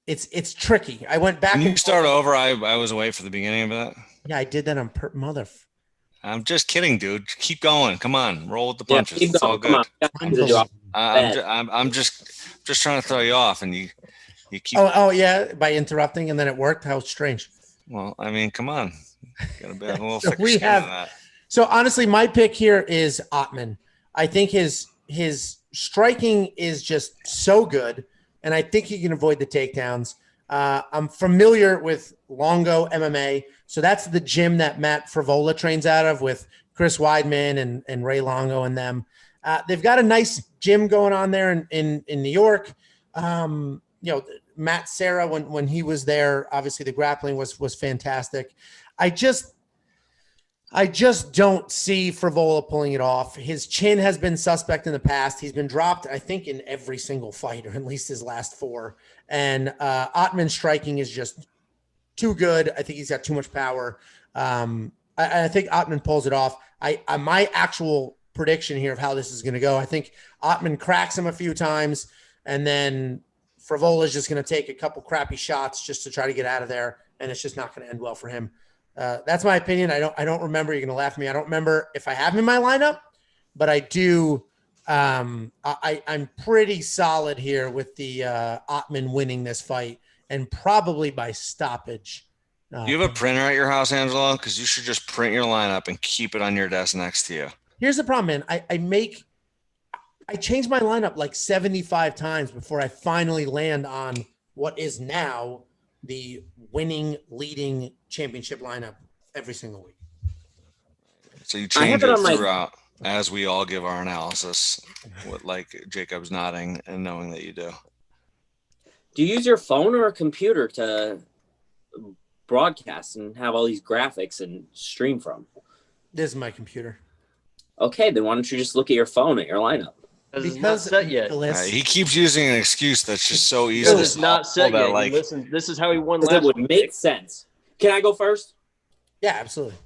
it's tricky. I went back. Can you start over? I was away for the beginning of that. Yeah, I did that on mother. I'm just kidding, dude. Keep going. Come on, roll with the punches. It's all good. I'm just trying to throw you off, and you keep. Oh yeah, by interrupting, and then it worked. How strange. Well, I mean, come on. Gotta be a little so we have. That. So honestly, my pick here is Ottman. I think his striking is just so good, and I think he can avoid the takedowns. I'm familiar with Longo MMA, so that's the gym that Matt Fravola trains out of with Chris Weidman and Ray Longo and them. They've got a nice gym going on there in New York. Matt Serra, when he was there, obviously the grappling was fantastic. I just don't see Frevola pulling it off. His chin has been suspect in the past. He's been dropped, I think, in every single fight, or at least his last 4. And Ottman's striking is just too good. I think he's got too much power. I think Ottman pulls it off. My actual prediction here of how this is going to go, I think Ottman cracks him a few times, and then Frevola is just going to take a couple crappy shots just to try to get out of there, and it's just not going to end well for him. That's my opinion. I don't remember. You're going to laugh at me. I don't remember if I have him in my lineup, but I do. I'm pretty solid here with the Ottman winning this fight, and probably by stoppage. Do you have a printer at your house, Angelo? Because you should just print your lineup and keep it on your desk next to you. Here's the problem, man. I change my lineup like 75 times before I finally land on what is now the winning, leading championship lineup every single week. So you change it throughout as we all give our analysis, with like Jacob's nodding and knowing that you do. Do you use your phone or a computer to broadcast and have all these graphics and stream from? This is my computer. Okay, then why don't you just look at your phone at your lineup? Because it's not set yet. He keeps using an excuse that's just so easy. It's not set yet. Like, listen, this is how he won last. It would make sense. Can I go first? Yeah, absolutely.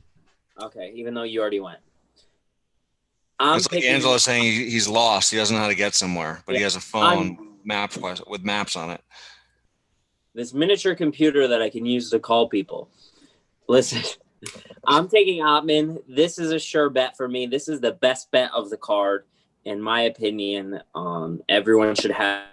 Okay, even though you already went. It's like Angelo saying he's lost. He doesn't know how to get somewhere, but he has a phone with maps on it. This miniature computer that I can use to call people. Listen, I'm taking Ottman. This is a sure bet for me. This is the best bet of the card, in my opinion. Everyone should have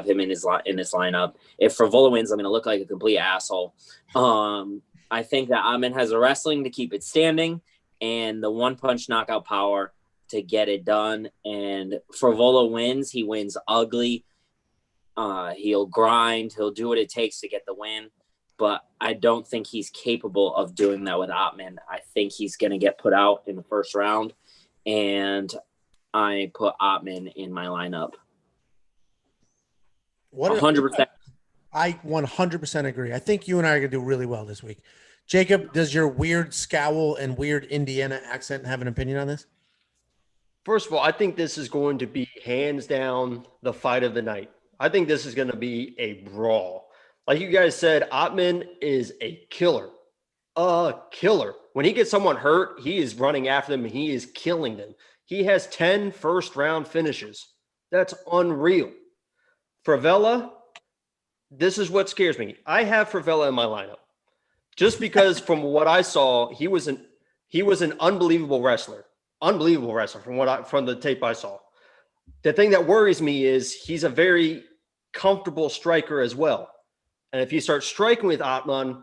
him in this lineup. If Frevola wins, I'm going to look like a complete asshole. I think that Ottman has the wrestling to keep it standing and the one-punch knockout power to get it done. And Frevola wins. He wins ugly. He'll grind. He'll do what it takes to get the win. But I don't think he's capable of doing that with Ottman. I think he's going to get put out in the first round. And I put Ottman in my lineup. 100%. I 100% agree. I think you and I are going to do really well this week. Jacob, does your weird scowl and weird Indiana accent have an opinion on this? First of all, I think this is going to be hands down the fight of the night. I think this is going to be a brawl. Like you guys said, Ottman is a killer. A killer. When he gets someone hurt, he is running after them and he is killing them. He has 10 first-round finishes. That's unreal. Frevola, this is what scares me. I have Frevola in my lineup. Just because from what I saw, he was an unbelievable wrestler. Unbelievable wrestler from the tape I saw. The thing that worries me is he's a very comfortable striker as well. And if you start striking with Ottman,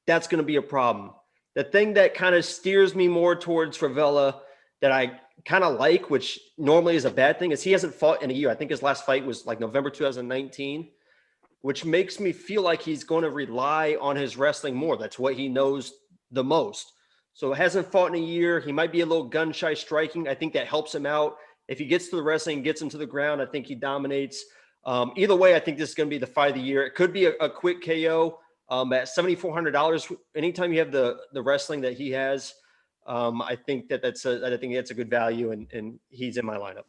that's going to be a problem. The thing that kind of steers me more towards Frevola that I kind of like, which normally is a bad thing, is he hasn't fought in a year. I think his last fight was like November 2019, which makes me feel like he's going to rely on his wrestling more. That's what he knows the most. So hasn't fought in a year. He might be a little gun-shy striking. I think that helps him out. If he gets to the wrestling, gets him to the ground, I think he dominates. Either way, I think this is going to be the fight of the year. It could be a quick KO at $7,400. Anytime you have the wrestling that he has, I think that's a good value, and he's in my lineup.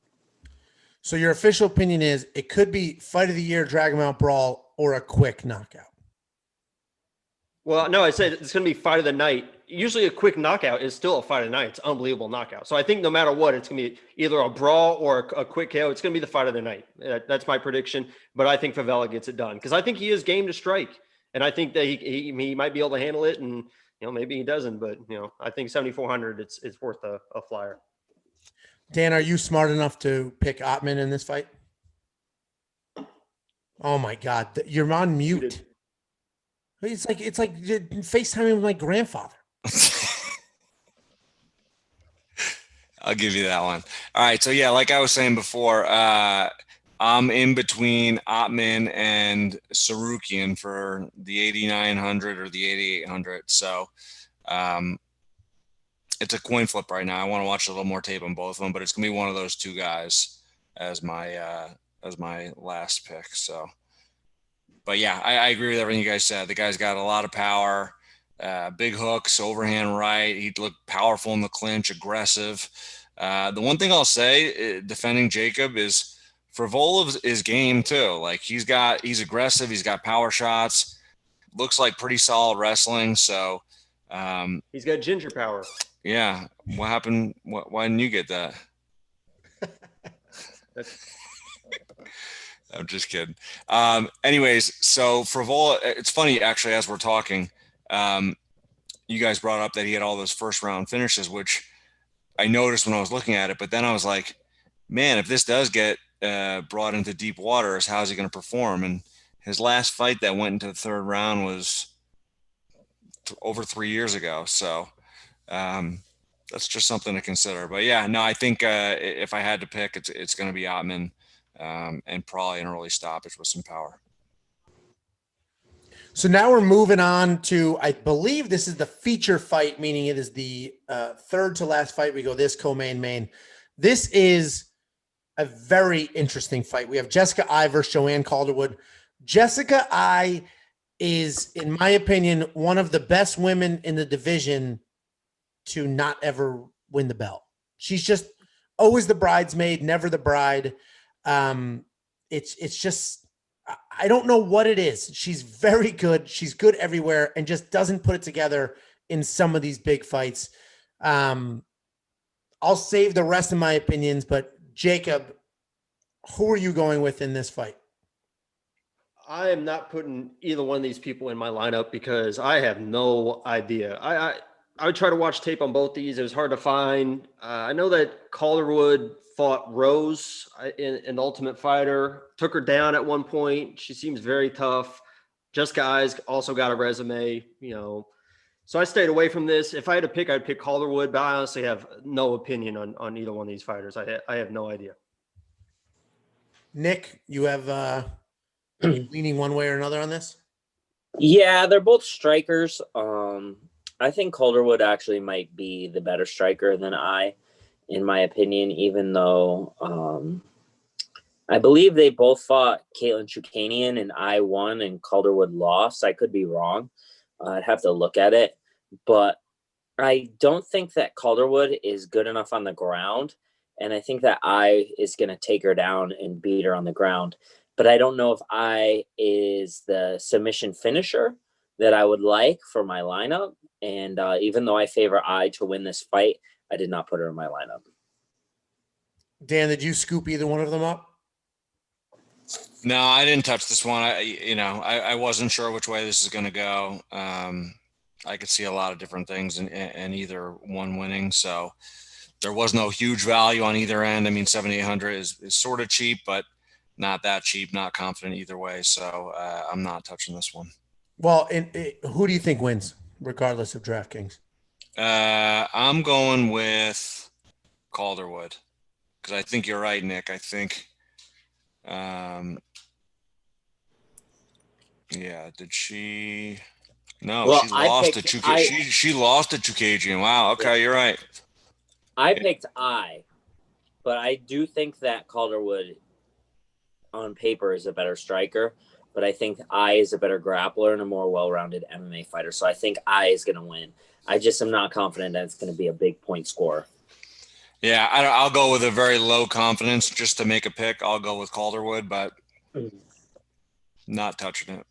So your official opinion is it could be fight of the year, Dragon Mount Brawl, or a quick knockout? Well, no, I said it's going to be fight of the night. Usually a quick knockout is still a fight of the night. It's an unbelievable knockout. So I think no matter what, it's going to be either a brawl or a quick KO. It's going to be the fight of the night. That's my prediction. But I think Frevola gets it done because I think he is game to strike. And I think that he might be able to handle it. And, maybe he doesn't. But, I think 7,400, it's worth a flyer. Dan, are you smart enough to pick Ottman in this fight? Oh, my God. You're on mute. It's like FaceTiming with my grandfather. I'll give you that one. All right. So, yeah, like I was saying before, I'm in between Ottman and Sarukian for the 8,900 or the 8,800. So it's a coin flip right now. I want to watch a little more tape on both of them, but it's gonna be one of those two guys as my last pick. So, but yeah, I agree with everything you guys said. The guy's got a lot of power, big hooks, overhand right. He looked powerful in the clinch, aggressive. The one thing I'll say, defending Jacob, is Frivola is game too. Like he's aggressive. He's got power shots. Looks like pretty solid wrestling. So he's got ginger power. Yeah. What happened? Why didn't you get that? I'm just kidding. Anyways, so Frivola, it's funny actually, as we're talking, you guys brought up that he had all those first round finishes, which I noticed when I was looking at it, but then I was like, man, if this does get brought into deep waters, how's he going to perform? And his last fight that went into the third round was over 3 years ago. So that's just something to consider. But yeah, no, I think if I had to pick, it's going to be Ottman, and probably an early stoppage with some power. So now we're moving on to, I believe this is the feature fight, meaning it is the third to last fight. We go this co-main. This is a very interesting fight. We have Jessica Eye versus Joanne Calderwood. Jessica Eye is, in my opinion, one of the best women in the division to not ever win the belt. She's just always the bridesmaid, never the bride. It's just, I don't know what it is. She's very good. She's good everywhere and just doesn't put it together in some of these big fights. I'll save the rest of my opinions, but Jacob, who are you going with in this fight? I am not putting either one of these people in my lineup because I have no idea. I would try to watch tape on both these. It was hard to find. I know that Calderwood fought Rose in Ultimate Fighter, took her down at one point. She seems very tough. Jessica Eye's also got a resume, So I stayed away from this. If I had to pick, I'd pick Calderwood, but I honestly have no opinion on either one of these fighters. I have no idea. Nick, you have leaning one way or another on this? Yeah, they're both strikers. I think Calderwood actually might be the better striker than Eye, in my opinion, even though I believe they both fought Caitlin Chukanian and Eye won and Calderwood lost. I could be wrong. I'd have to look at it. But I don't think that Calderwood is good enough on the ground. And I think that Eye is going to take her down and beat her on the ground. But I don't know if Eye is the submission finisher that I would like for my lineup. And even though I favor Eye to win this fight, I did not put her in my lineup. Dan, did you scoop either one of them up? No, I didn't touch this one. I wasn't sure which way this is going to go. I could see a lot of different things in either one winning. So there was no huge value on either end. I mean, 7,800 is sort of cheap, but not that cheap, not confident either way. So I'm not touching this one. Well, who do you think wins, regardless of DraftKings? I'm going with Calderwood because I think you're right, Nick. I think, did she? No, well, she lost to Chukadian. She lost to Chukadian. Wow. Okay, you're right. I picked Eye, but I do think that Calderwood on paper is a better striker, but I think Eye is a better grappler and a more well-rounded MMA fighter. So I think Eye is going to win. I just am not confident that it's going to be a big point score. Yeah, I'll go with a very low confidence just to make a pick. I'll go with Calderwood, but not touching it.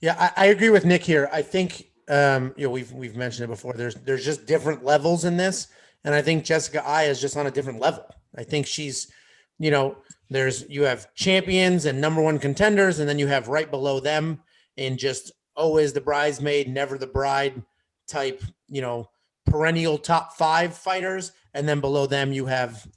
Yeah, I agree with Nick here. I think we've mentioned it before. There's just different levels in this, and I think Jessica Eye is just on a different level. I think she's, you have champions and number one contenders, and then you have right below them and just always the bridesmaid, never the bride type, perennial top 5 fighters. And then below them you have,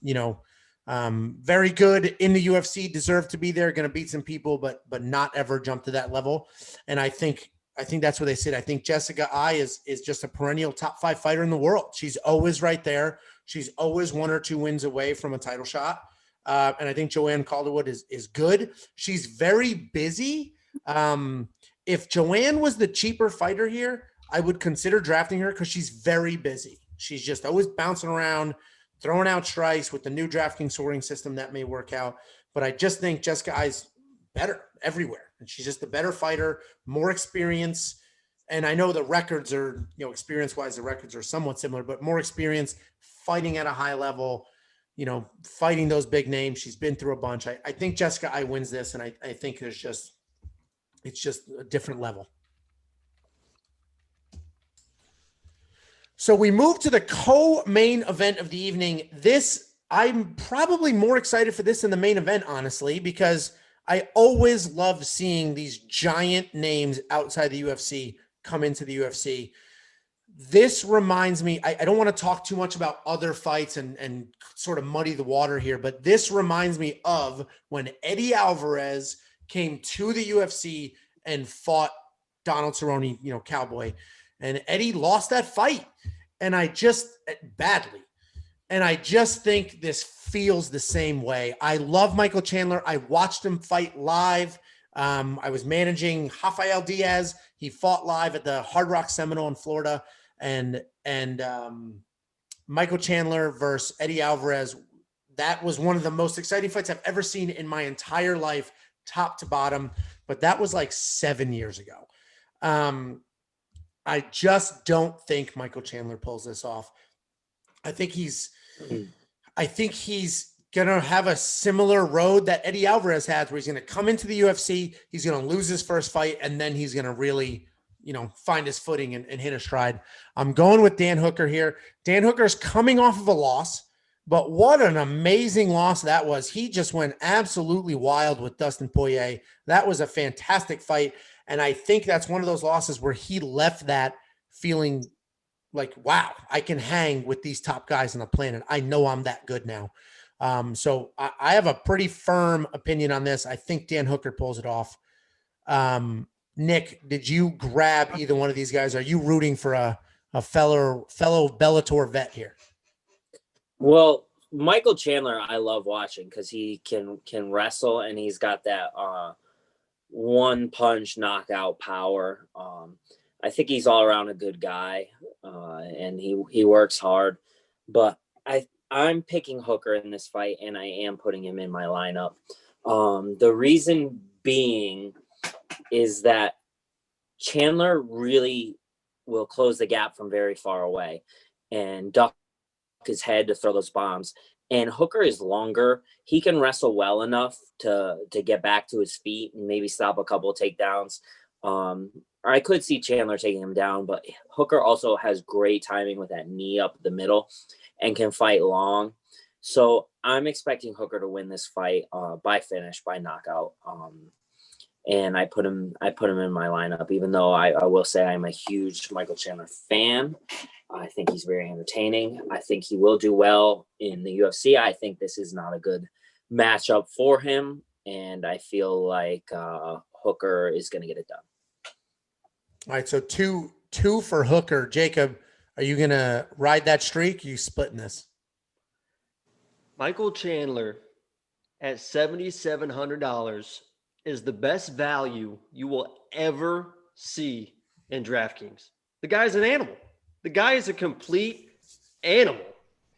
very good in the UFC, deserve to be there, going to beat some people, but not ever jump to that level. And I think that's where they sit. I think Jessica Eye is just a perennial top 5 fighter in the world. She's always right there. She's always 1 or 2 wins away from a title shot. And I think Joanne Calderwood is good. She's very busy. If Joanne was the cheaper fighter here, I would consider drafting her because she's very busy. She's just always bouncing around, throwing out strikes with the new DraftKings scoring system that may work out. But I just think Jessica Ai's better everywhere. And she's just a better fighter, more experience. And I know the records are, experience-wise, the records are somewhat similar, but more experience fighting at a high level, fighting those big names. She's been through a bunch. I think Jessica Ai wins this, and I think it's just a different level. So we move to the co-main event of the evening. I'm probably more excited for this than the main event, honestly, because I always love seeing these giant names outside the UFC come into the UFC. This reminds me, I don't want to talk too much about other fights and sort of muddy the water here, but this reminds me of when Eddie Alvarez came to the UFC and fought Donald Cerrone, Cowboy. And Eddie lost that fight, and badly. And I just think this feels the same way. I love Michael Chandler. I watched him fight live. I was managing Rafael Diaz. He fought live at the Hard Rock Seminole in Florida. And Michael Chandler versus Eddie Alvarez, that was one of the most exciting fights I've ever seen in my entire life, top to bottom. But that was like 7 years ago. I just don't think Michael Chandler pulls this off. I think he's going to have a similar road that Eddie Alvarez has, where he's going to come into the UFC, he's going to lose his first fight, and then he's going to really, find his footing and hit a stride. I'm going with Dan Hooker here. Dan Hooker's coming off of a loss, but what an amazing loss that was. He just went absolutely wild with Dustin Poirier. That was a fantastic fight. And I think that's one of those losses where he left that feeling like, wow, I can hang with these top guys on the planet. I know I'm that good now. So I have a pretty firm opinion on this. I think Dan Hooker pulls it off. Nick, did you grab either one of these guys? Are you rooting for a fellow Bellator vet here? Well, Michael Chandler, I love watching because he can wrestle, and he's got that one punch knockout power. I think he's all around a good guy, and he works hard. But I'm picking Hooker in this fight, and I am putting him in my lineup. The reason being is that Chandler really will close the gap from very far away and duck his head to throw those bombs. And Hooker is longer. He can wrestle well enough to get back to his feet and maybe stop a couple of takedowns. Or I could see Chandler taking him down, but Hooker also has great timing with that knee up the middle and can fight long. So I'm expecting Hooker to win this fight by finish, by knockout. And I put him in my lineup, even though I will say I'm a huge Michael Chandler fan. I think he's very entertaining. I think he will do well in the UFC. I think this is not a good matchup for him, and I feel like Hooker is going to get it done. All right, so two for Hooker. Jacob, are you going to ride that streak? Are you splitting this? Michael Chandler at $7,700 is the best value you will ever see in DraftKings. The guy's an animal. The guy is a complete animal.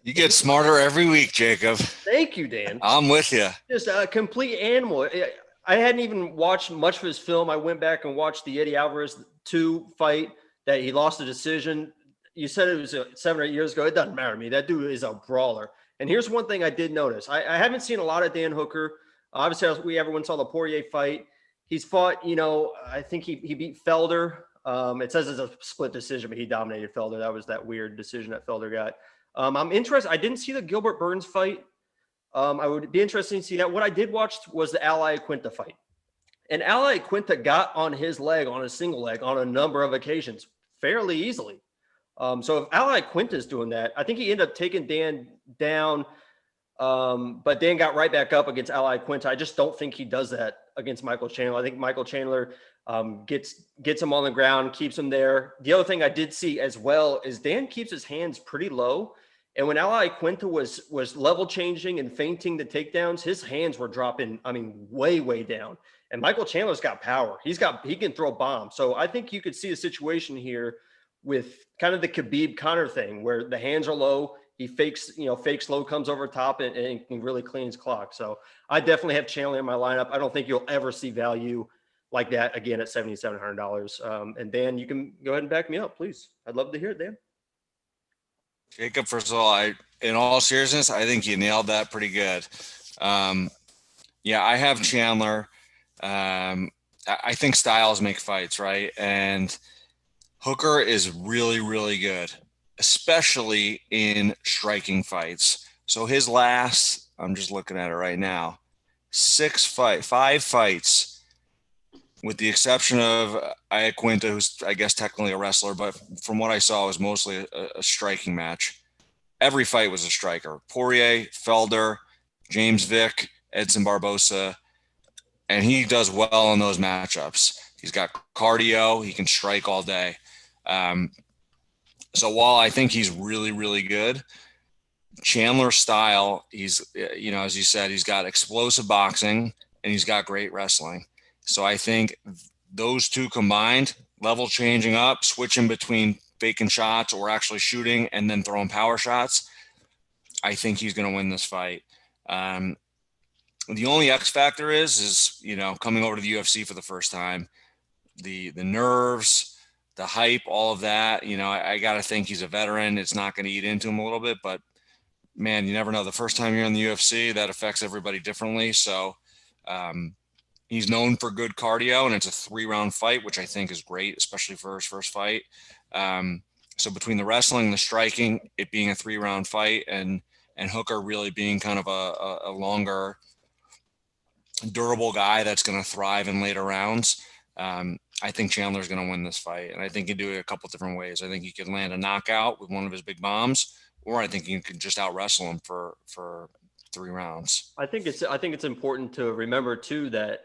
You get smarter every week, Jacob. Thank you, Dan. I'm with you. Just a complete animal. I hadn't even watched much of his film. I went back and watched the Eddie Alvarez 2 fight that he lost a decision. You said it was 7 or 8 years ago. It doesn't matter to me. That dude is a brawler. And here's one thing I did notice. I haven't seen a lot of Dan Hooker. Obviously, everyone saw the Poirier fight. He's fought, I think he beat Felder. It says it's a split decision, but he dominated Felder. That was that weird decision that Felder got. I'm interested. I didn't see the Gilbert Burns fight. I would be interested to see that. What I did watch was the Ally Quinta fight. And Ally Quinta got on his leg, on a single leg, on a number of occasions, fairly easily. So if Ally Quinta is doing that, I think he ended up taking Dan down, but Dan got right back up against Ally Quinta. I just don't think he does that against Michael Chandler. I think Michael Chandler gets him on the ground, keeps him there. The other thing I did see as well is Dan keeps his hands pretty low. And when Ally Quinta was level changing and feinting the takedowns, his hands were dropping, way, way down. And Michael Chandler's got power. He can throw bombs. So I think you could see a situation here with kind of the Khabib Conor thing where the hands are low. He fakes low, comes over top and can really clean his clock. So I definitely have Chandler in my lineup. I don't think you'll ever see value like that again at $7,700. And Dan, you can go ahead and back me up, please. I'd love to hear it, Dan. Jacob, first of all, in all seriousness, I think you nailed that pretty good. Yeah, I have Chandler. I think styles make fights, right? And Hooker is really, really good, especially in striking fights. So his last, I'm just looking at it right now, 5 fights, with the exception of Iaquinta, who's, I guess, technically a wrestler, but from what I saw, it was mostly a striking match. Every fight was a striker. Poirier, Felder, James Vick, Edson Barbosa, and he does well in those matchups. He's got cardio. He can strike all day. So while I think he's really, really good, Chandler's style, he's, as you said, he's got explosive boxing and he's got great wrestling. So I think those two combined, level changing up, switching between faking shots or actually shooting and then throwing power shots, I think he's going to win this fight. The only X factor is coming over to the UFC for the first time, the nerves, the hype, all of that. I got to think he's a veteran. It's not going to eat into him a little bit, but man, you never know. The first time you're in the UFC, that affects everybody differently. So he's known for good cardio, and it's a 3-round fight, which I think is great, especially for his first fight. So between the wrestling, the striking, it being a 3-round fight, and Hooker really being kind of a longer, durable guy that's going to thrive in later rounds, I think Chandler's going to win this fight. And I think he can do it a couple different ways. I think he could land a knockout with one of his big bombs, or I think he could just out wrestle him for 3 rounds. I think it's important to remember too that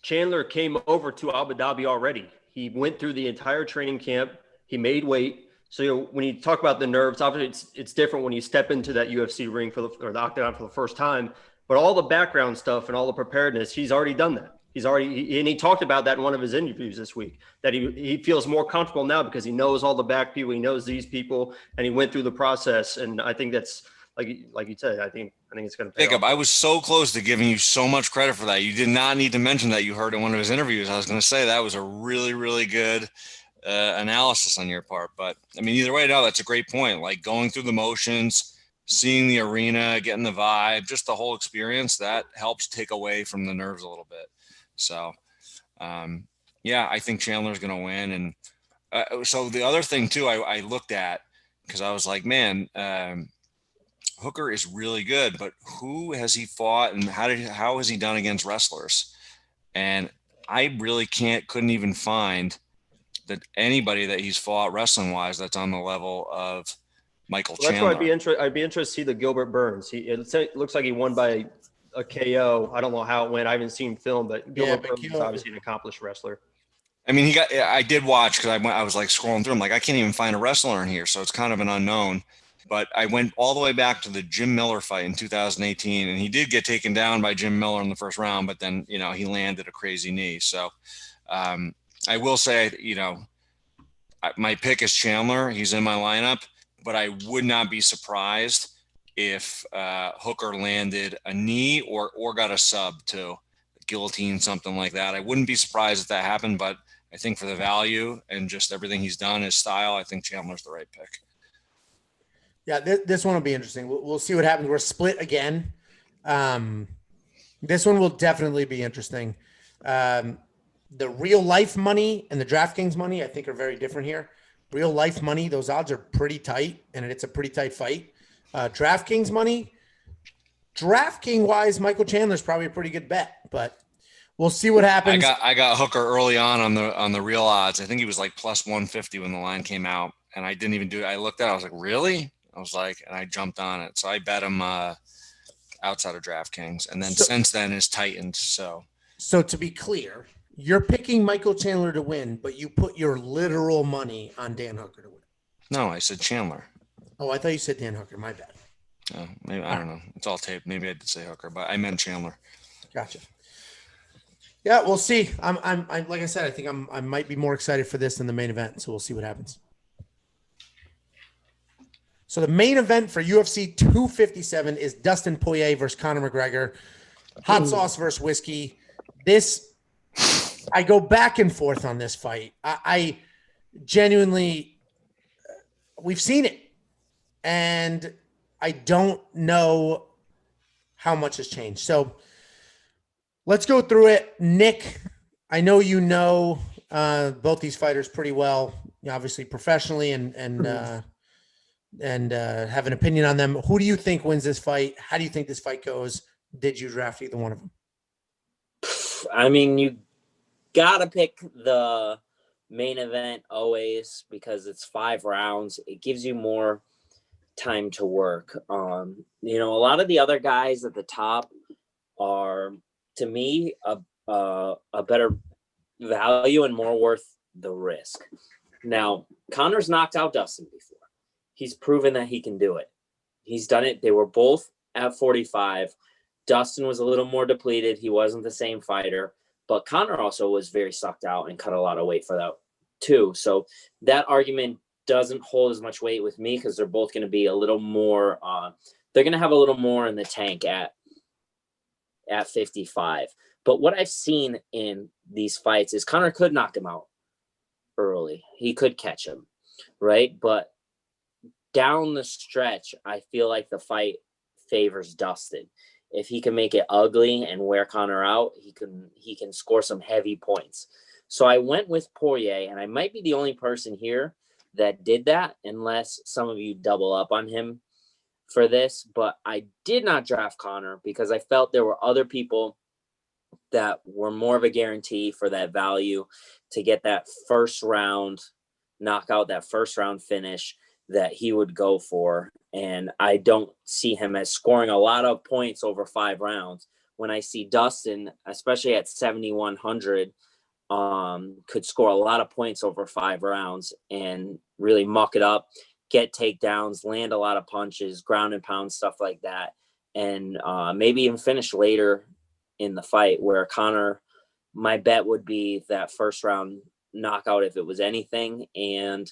Chandler came over to Abu Dhabi already. He went through the entire training camp. He made weight. So when you talk about the nerves, obviously it's different when you step into that UFC ring or the octagon for the first time. But all the background stuff and all the preparedness, he's already done that. He talked about that in one of his interviews this week, that he feels more comfortable now because he knows all the back people, he knows these people, and he went through the process. And I think that's like you said, I think it's going to pay Jacob, off. I was so close to giving you so much credit for that. You did not need to mention that you heard in one of his interviews. I was going to say that was a really, really good analysis on your part. But I mean, either way, no, that's a great point. Like going through the motions, seeing the arena, getting the vibe, just the whole experience, that helps take away from the nerves a little bit. So, yeah, I think Chandler's going to win. And so the other thing too, I looked at, because I was like, man, Hooker is really good, but who has he fought and how has he done against wrestlers? And I really couldn't even find that anybody that he's fought wrestling wise that's on the level of Michael Chandler. That's why I'd be interested to see the Gilbert Burns. It looks like he won by a KO. I don't know how it went. I haven't seen film, but Gilbert Burns is obviously an accomplished wrestler. I mean, I did watch, because I was like scrolling through. I'm like, I can't even find a wrestler in here. So it's kind of an unknown. But I went all the way back to the Jim Miller fight in 2018, and he did get taken down by Jim Miller in the first round, but then, he landed a crazy knee. So I will say, my pick is Chandler. He's in my lineup, but I would not be surprised if Hooker landed a knee or got a sub too, guillotine, something like that. I wouldn't be surprised if that happened, but I think for the value and just everything he's done, his style, I think Chandler's the right pick. Yeah, this one will be interesting. We'll see what happens. We're split again. This one will definitely be interesting. The real life money and the DraftKings money, I think, are very different here. Real life money, those odds are pretty tight, and it's a pretty tight fight. DraftKings money, DraftKings wise, Michael Chandler's probably a pretty good bet, but we'll see what happens. I got Hooker early on the real odds. I think he was like plus 150 when the line came out, and I didn't even do it. I looked at it, I was like, really? I was like, and I jumped on it. So I bet him outside of DraftKings, and then since then it's tightened. So to be clear, you're picking Michael Chandler to win, but you put your literal money on Dan Hooker to win. No, I said Chandler. Oh, I thought you said Dan Hooker. My bad. Oh, maybe I don't know. It's all taped. Maybe I did say Hooker, but I meant Chandler. Gotcha. Yeah, we'll see. I'm like I said, I think I might be more excited for this than the main event. So we'll see what happens. So the main event for UFC 257 is Dustin Poirier versus Conor McGregor. Hot sauce versus whiskey. I go back and forth on this fight. I genuinely, we've seen it, and I don't know how much has changed. So let's go through it. Nick, I know you know both these fighters pretty well, obviously professionally, and have an opinion on them. Who do you think wins this fight? How do you think this fight goes? Did you draft either one of them? I mean, you gotta pick the main event always because it's 5 rounds. It gives you more time to work. A lot of the other guys at the top are, to me, a better value and more worth the risk. Now, Conor's knocked out Dustin before. He's proven that he can do it. He's done it. They were both at 45. Dustin was a little more depleted. He wasn't the same fighter, but Conor also was very sucked out and cut a lot of weight for that too. So that argument doesn't hold as much weight with me because they're both going to be a little more, they're going to have a little more in the tank at 55. But what I've seen in these fights is Conor could knock him out early. He could catch him, right? But down the stretch, I feel like the fight favors Dustin. If he can make it ugly and wear Conor out, he can score some heavy points. So I went with Poirier, and I might be the only person here that did that, unless some of you double up on him for this. But I did not draft Conor because I felt there were other people that were more of a guarantee for that value to get that first round knockout, that first round finish that he would go for. And I don't see him as scoring a lot of points over 5 rounds. When I see Dustin, especially at 7,100, could score a lot of points over 5 rounds and really muck it up, get takedowns, land a lot of punches, ground and pound, stuff like that. And maybe even finish later in the fight, where Conor, my bet would be that first round knockout if it was anything. And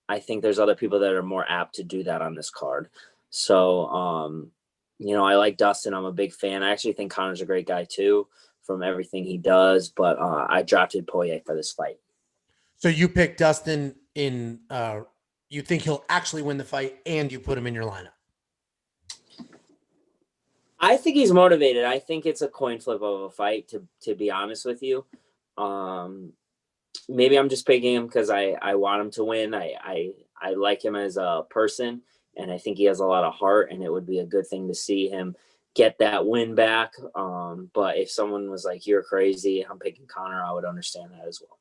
I think there's other people that are more apt to do that on this card. So, I like Dustin. I'm a big fan. I actually think Conor's a great guy too, from everything he does, but I drafted Poirier for this fight. So you picked Dustin in, you think he'll actually win the fight, and you put him in your lineup? I think he's motivated. I think it's a coin flip of a fight, to be honest with you. Maybe I'm just picking him because I want him to win. I like him as a person, and I think he has a lot of heart, and it would be a good thing to see him get that win back. But if someone was like, you're crazy, I'm picking Conor, I would understand that as well.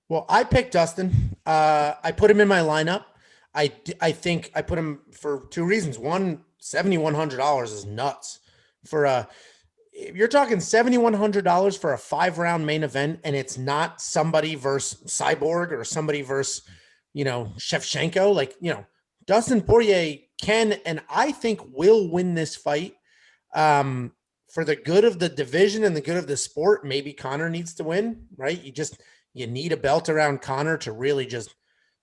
Well, I picked Dustin. I put him in my lineup. I think I put him for 2 reasons. One, $7,100 is nuts. If you're talking $7,100 for a 5-round main event, and it's not somebody versus Cyborg or somebody versus, Shevchenko, Dustin Poirier can, and I think will win this fight. For the good of the division and the good of the sport, maybe Conor needs to win, right? You need a belt around Conor to really just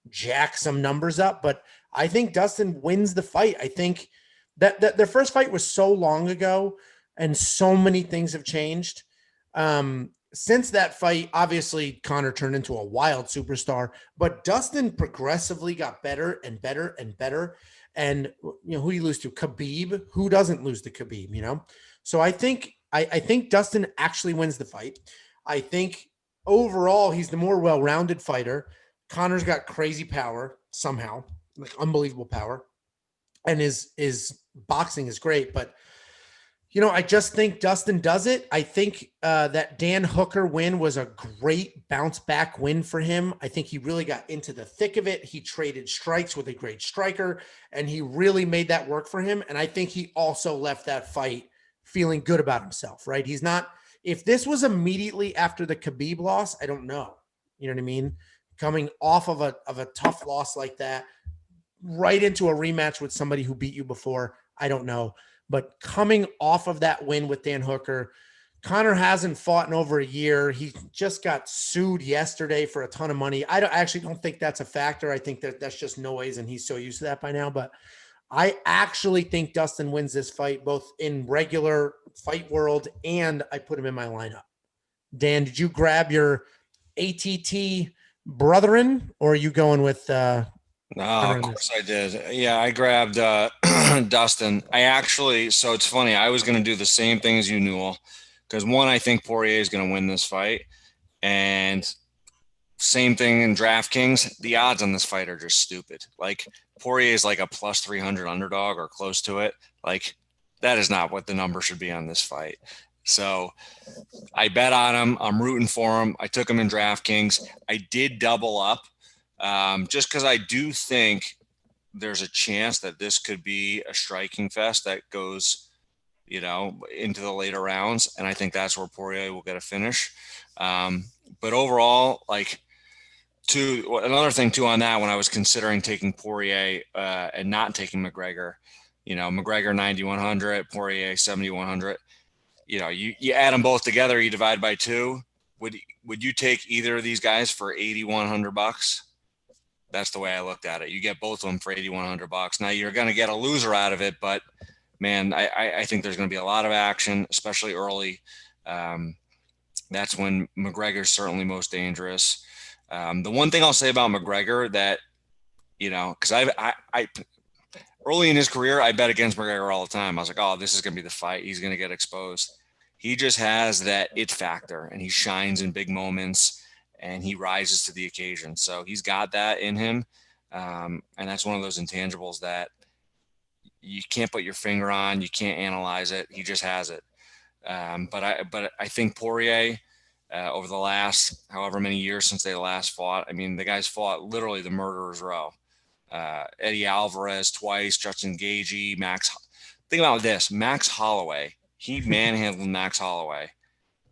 jack some numbers up. But I think Dustin wins the fight. I think that their first fight was so long ago, and so many things have changed. Since that fight, obviously Conor turned into a wild superstar, but Dustin progressively got better and better and better. And who you lose to? Khabib. Who doesn't lose to Khabib? So I think Dustin actually wins the fight. I think overall he's the more well-rounded fighter. Conor's got crazy power somehow, like unbelievable power, and his boxing is great, but I just think Dustin does it. I think that Dan Hooker win was a great bounce back win for him. I think he really got into the thick of it. He traded strikes with a great striker, and he really made that work for him. And I think he also left that fight feeling good about himself, right? He's not, if this was immediately after the Khabib loss, I don't know. You know what I mean? Coming off of a tough loss like that, right into a rematch with somebody who beat you before, I don't know. But coming off of that win with Dan Hooker, Conor hasn't fought in over a year. He just got sued yesterday for a ton of money. I actually don't think that's a factor. I think that's just noise, and he's so used to that by now. But I actually think Dustin wins this fight, both in regular fight world, and I put him in my lineup. Dan, did you grab your ATT brethren, or are you going with No, of course I did. Yeah, I grabbed Dustin. So it's funny. I was going to do the same thing as you, Newell, because one, I think Poirier is going to win this fight. And same thing in DraftKings. The odds on this fight are just stupid. Like, Poirier is like a plus 300 underdog or close to it. Like, that is not what the number should be on this fight. So I bet on him. I'm rooting for him. I took him in DraftKings. I did double up just because I do think there's a chance that this could be a striking fest that goes, into the later rounds. And I think that's where Poirier will get a finish. But overall, another thing too on that, when I was considering taking Poirier and not taking McGregor, McGregor 9,100, Poirier 7,100. You add them both together, you divide by 2. Would you take either of these guys for $8,100? That's the way I looked at it. You get both of them for $8,100. Now you're going to get a loser out of it, but man, I think there's going to be a lot of action, especially early. That's when McGregor's certainly most dangerous. The one thing I'll say about McGregor that, because I early in his career, I bet against McGregor all the time. I was like, oh, this is going to be the fight. He's going to get exposed. He just has that it factor, and he shines in big moments, and he rises to the occasion. So he's got that in him. And that's one of those intangibles that you can't put your finger on. You can't analyze it. He just has it. But I think Poirier, over the last however many years since they last fought, I mean, the guys fought literally the murderer's row. Eddie Alvarez twice, Justin Gaethje, Max. Think about this: Max Holloway. He manhandled Max Holloway,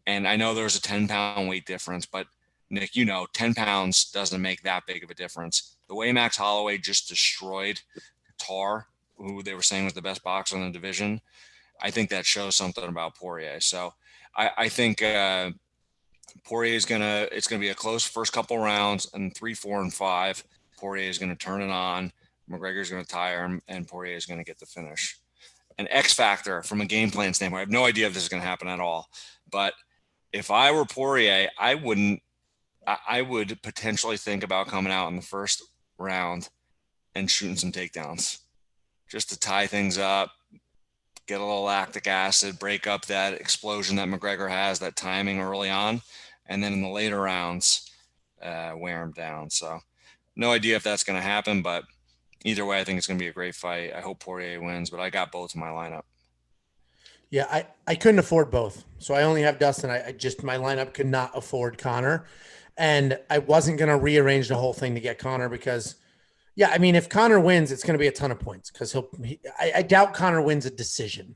and I know there's a 10-pound weight difference, but Nick, 10 pounds doesn't make that big of a difference. The way Max Holloway just destroyed Tar, who they were saying was the best boxer in the division, I think that shows something about Poirier. So I think Poirier it's gonna be a close first couple rounds, and 3, 4, and 5. Poirier is going to turn it on. McGregor's going to tire him, and Poirier is going to get the finish. An X factor from a game plan standpoint. I have no idea if this is going to happen at all. But if I were Poirier, I would potentially think about coming out in the first round and shooting some takedowns just to tie things up, get a little lactic acid, break up that explosion that McGregor has, that timing early on, and then in the later rounds, wear him down. So no idea if that's going to happen, but either way, I think it's going to be a great fight. I hope Poirier wins, but I got both in my lineup. Yeah, I couldn't afford both. So I only have Dustin. My lineup could not afford Conor. And I wasn't going to rearrange the whole thing to get Conor because, yeah, I mean, if Conor wins, it's going to be a ton of points because I doubt Conor wins a decision.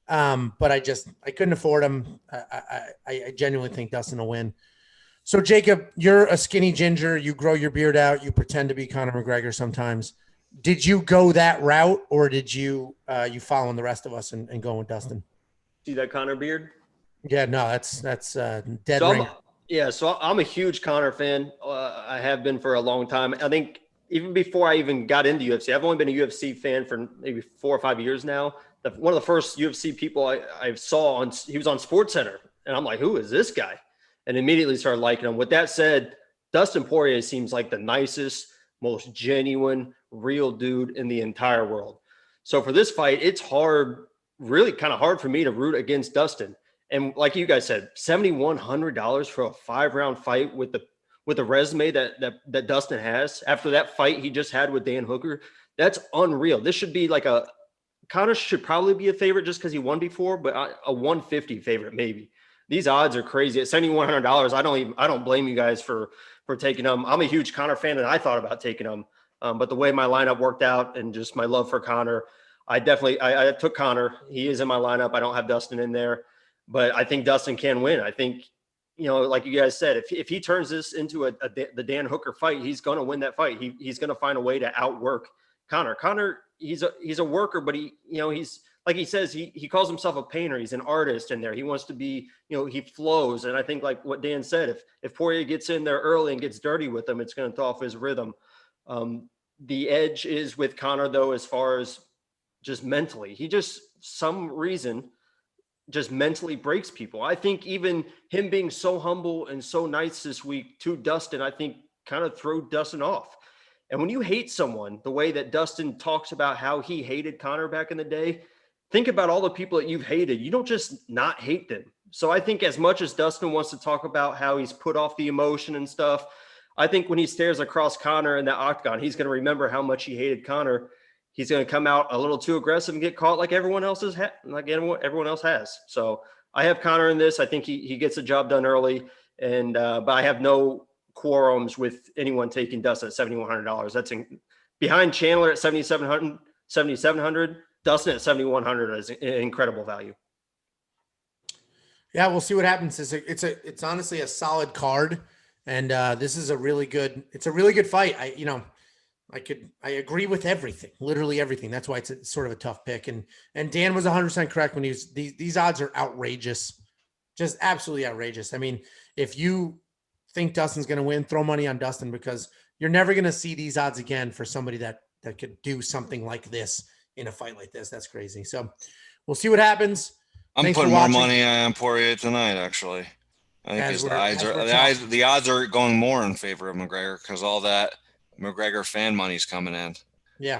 But I couldn't afford him. I genuinely think Dustin will win. So, Jacob, you're a skinny ginger. You grow your beard out. You pretend to be Conor McGregor sometimes. Did you go that route, or did you following the rest of us and going with Dustin? See that Conor beard? Yeah, no, that's dead ring. So I'm a huge Conor fan. I have been for a long time. I think even before I even got into UFC, I've only been a UFC fan for maybe 4 or 5 years now. One of the first UFC people I saw he was on SportsCenter, and I'm like, who is this guy? And immediately started liking him. With that said, Dustin Poirier seems like the nicest, most genuine, real dude in the entire world. So for this fight, it's hard, really kind of hard for me to root against Dustin. And like you guys said, $7,100 for a 5-round fight with the resume that Dustin has after that fight he just had with Dan Hooker. That's unreal. This should be like Conor should probably be a favorite just because he won before, but a 150 favorite maybe. These odds are crazy. At $7,100, I don't blame you guys for taking them. I'm a huge Conor fan, and I thought about taking them. But the way my lineup worked out and just my love for Conor, I took Conor. He is in my lineup. I don't have Dustin in there, but I think Dustin can win. I think, like you guys said, if he turns this into the Dan Hooker fight, he's going to win that fight. He's going to find a way to outwork Conor. Conor, he's a worker, but he's like he says, he calls himself a painter. He's an artist in there. He wants to be, he flows. And I think like what Dan said, if Poirier gets in there early and gets dirty with him, it's going to throw off his rhythm. The edge is with Conor, though, as far as just mentally. He just, some reason, just mentally breaks people. I think even him being so humble and so nice this week to Dustin, I think kind of threw Dustin off. And when you hate someone the way that Dustin talks about how he hated Conor back in the day, think about all the people that you've hated. You don't just not hate them. So I think as much as Dustin wants to talk about how he's put off the emotion and stuff, I think when he stares across Conor in the octagon, he's going to remember how much he hated Conor. He's going to come out a little too aggressive and get caught like everyone else has. So I have Conor in this. I think he gets the job done early, and but I have no quorums with anyone taking Dustin at $7,100. That's behind Chandler at $7,700. Dustin at $7,100 is incredible value. Yeah, we'll see what happens. It's honestly a solid card, and this is a really good fight. I agree with everything, literally everything. That's why it's sort of a tough pick. And Dan was 100% correct when these odds are outrageous, just absolutely outrageous. I mean, if you think Dustin's going to win, throw money on Dustin, because you're never going to see these odds again for somebody that could do something like this in a fight like this. That's crazy. So we'll see what happens. I'm putting more money on Poirier tonight, actually. I think the odds are going more in favor of McGregor because all that McGregor fan money's coming in. Yeah.